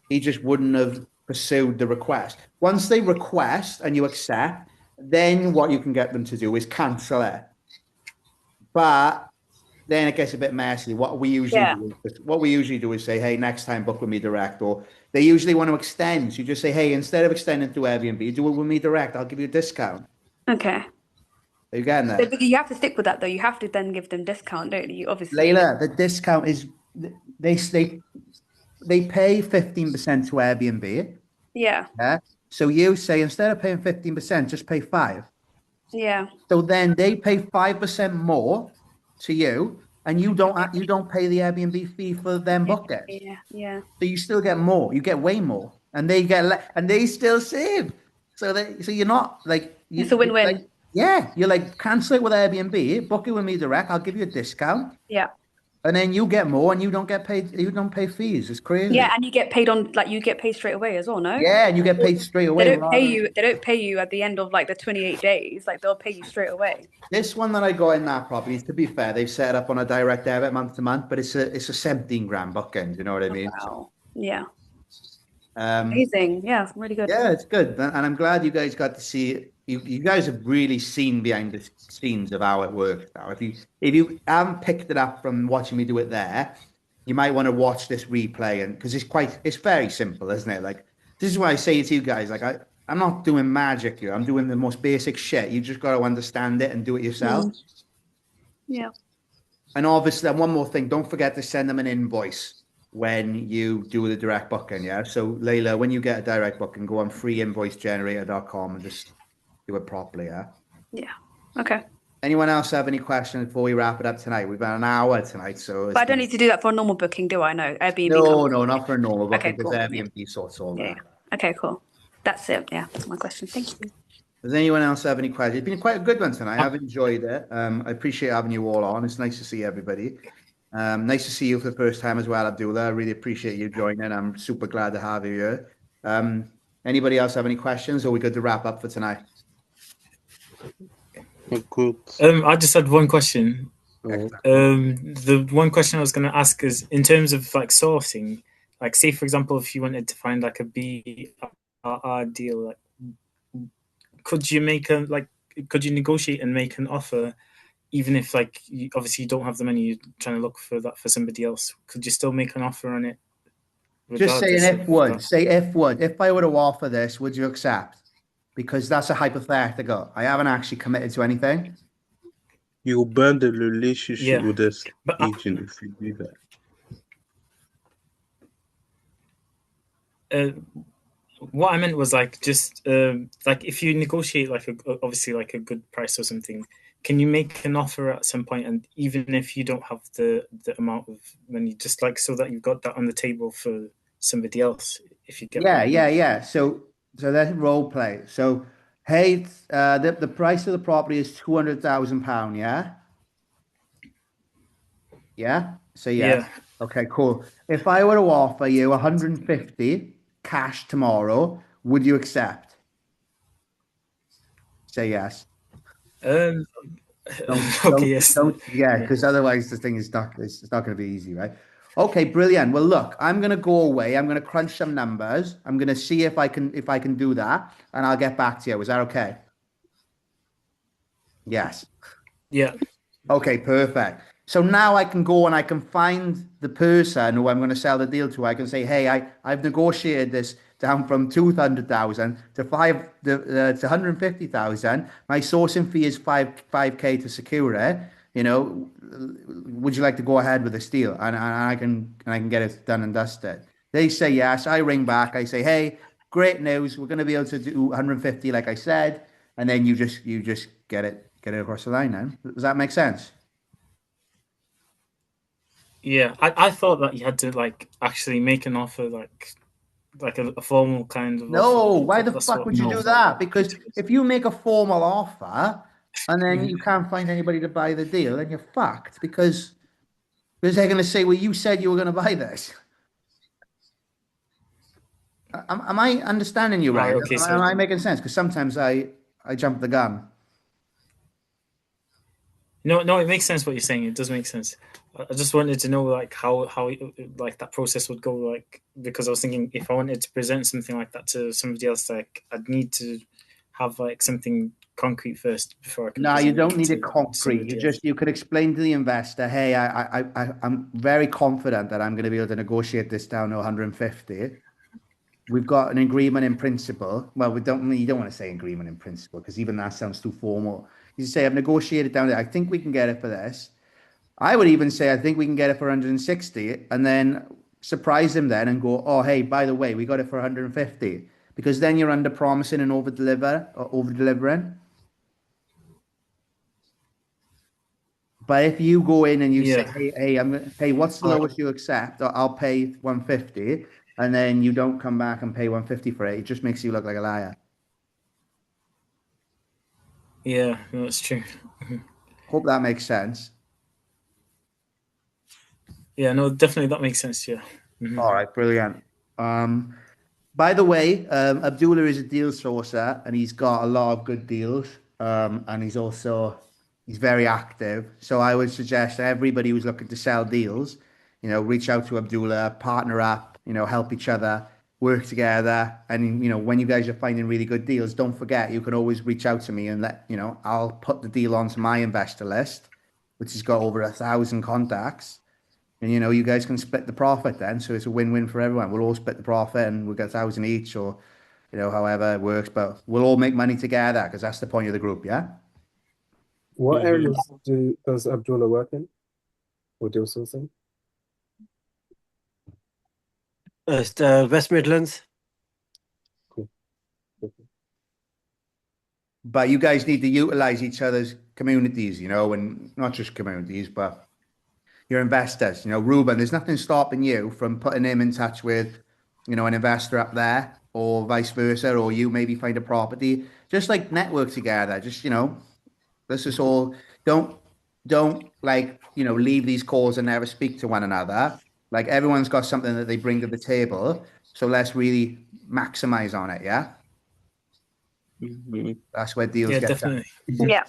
He just wouldn't have pursued the request. Once they request and you accept, then what you can get them to do is cancel it. But then it gets a bit messy. What we usually do is say, "Hey, next time book with me direct," or they usually want to extend. So you just say, "Hey, instead of extending through Airbnb, do it with me direct. I'll give you a discount." Okay. Are you getting that? But you have to stick with that though. You have to then give them discount, don't you? Obviously. Layla, the discount is they pay 15% to Airbnb. Yeah. Yeah. So you say instead of paying 15%, just pay 5%. Yeah. So then they pay 5% more to you, and you don't pay the Airbnb fee for them booking. Yeah. Yeah. So you still get more. You get way more, and they get and they still save. So you're not like it's a win-win. Like, yeah, you're like cancel it with Airbnb, book it with me direct. I'll give you a discount. Yeah. And then you get more, and you don't get paid. You don't pay fees. It's crazy. Yeah, and you get paid you get paid straight away as well. No. Yeah, and you get paid straight away. They don't pay you at the end of like the 28 days. Like they'll pay you straight away. This one that I got in that property, to be fair, they've set it up on a direct debit month to month, but it's a 17 grand booking. You know what I mean? Wow. Yeah. Amazing. Yeah, really good. Yeah, it's good, and I'm glad you guys got to see. You guys have really seen behind the scenes of how it works now. If you haven't picked it up from watching me do it there, you might want to watch this replay, and because it's very simple, isn't it? Like this is why I say to you guys, like I'm not doing magic here. I'm doing the most basic shit. You just got to understand it and do it yourself. Yeah. And obviously, and one more thing, don't forget to send them an invoice when you do the direct booking. Yeah. So Layla, when you get a direct booking, go on freeinvoicegenerator.com and just do it properly. Yeah. Yeah. Okay. Anyone else have any questions before we wrap it up tonight? We've got an hour tonight, so. But I don't need to do that for a normal booking, do I? No, Airbnb. No, not for a normal booking. Okay, cool. Airbnb sorts all that. Okay, cool. That's it. Yeah, that's my question. Thank you. Does anyone else have any questions? It's been quite a good one tonight. I've enjoyed it. I appreciate having you all on. It's nice to see everybody. Nice to see you for the first time as well, Abdullah. I really appreciate you joining. I'm super glad to have you here. Anybody else have any questions, or are we good to wrap up for tonight? Good. I just had one question. Alright. The one question I was going to ask is in terms of like sourcing, like say for example, if you wanted to find like a BRR deal, like could you negotiate and make an offer, even if like obviously you don't have the money, you're trying to look for that for somebody else? Could you still make an offer on it? Just say regardless if of would. that? Say if would. If I were to offer this, would you accept? Because that's a hypothetical. I haven't actually committed to anything. You burn the relationship Yeah. with this But agent if you do that. what I meant was like just like if you negotiate like obviously like a good price or something, can you make an offer at some point, and even if you don't have the amount of money, just like so that you've got that on the table for somebody else, if you get what I mean. Yeah. So that's role play. So hey, the price of the property is £200,000. Yeah. Yeah. So yes. Yeah. Okay. Cool. If I were to offer you 150 cash tomorrow, would you accept? Say yes. Okay, yes. Yeah, because otherwise the thing is not. It's not going to be easy, right? Okay, brilliant. Well, look, I'm going to go away. I'm going to crunch some numbers. I'm going to see if I can do that, and I'll get back to you. Is that okay? Yes. Yeah. Okay, perfect. So now I can go and I can find the person who I'm going to sell the deal to. I can say, hey, I've negotiated this down from 200,000 to 150,000. My sourcing fee is 5K to secure it. You know, would you like to go ahead with this deal? And I can get it done and dusted. They say yes. I ring back. I say, hey, great news. We're going to be able to do 150, like I said, and then you just get it across the line. Then does that make sense? Yeah, I thought that you had to like actually make an offer, like a formal kind of No, offer. why the That's fuck what- would you no. do that? Because if you make a formal offer and then you can't find anybody to buy the deal, then you're fucked. Because they're going to say, well, you said you were going to buy this. Am I understanding you right? Okay, Am I making sense? Because sometimes I jump the gun. No, it makes sense what you're saying. It does make sense. I just wanted to know like how like that process would go, like because I was thinking if I wanted to present something like that to somebody else, like I'd need to have like something concrete first before I can. No, you present don't it need to it concrete. somebody else. You could explain to the investor, hey, I'm very confident that I'm going to be able to negotiate this down to 150. We've got an agreement in principle. Well, you don't want to say agreement in principle because even that sounds too formal. You say I've negotiated down there. I think we can get it for this. I would even say I think we can get it for 160, and then surprise them then and go, oh hey, by the way, we got it for 150, because then you're under promising and over delivering. But if you go in and you say, hey, what's the lowest you accept? I'll pay 150, and then you don't come back and pay 150 for it, it just makes you look like a liar. Yeah, no, that's true. Hope that makes sense. Yeah, no, definitely that makes sense. Yeah. Mm-hmm. All right, brilliant. By the way, Abdullah is a deal sourcer and he's got a lot of good deals. And he's very active. So I would suggest everybody who's looking to sell deals, reach out to Abdullah, partner up, help each other, work together. And, when you guys are finding really good deals, don't forget, you can always reach out to me and I'll put the deal onto my investor list, which has got over 1,000 contacts. And, you guys can split the profit then. So it's a win-win for everyone. We'll all split the profit and we'll get 1,000 each or, however it works. But we'll all make money together because that's the point of the group, yeah? What areas does Abdullah work in? Or deal sourcing? West Midlands. Cool. But you guys need to utilize each other's communities, and not just communities, but your investors. Ruben, there's nothing stopping you from putting him in touch with, an investor up there or vice versa, or you maybe find a property. Just like network together. Just, this is all, don't leave these calls and never speak to one another. Like everyone's got something that they bring to the table. So let's really maximize on it. Yeah. Mm-hmm. That's where deals Yeah, get definitely. done. Yeah.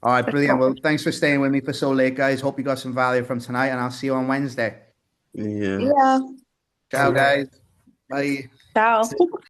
All right, brilliant. Well, thanks for staying with me for so late, guys. Hope you got some value from tonight, and I'll see you on Wednesday. Yeah. Yeah. Ciao, guys. Bye. Ciao.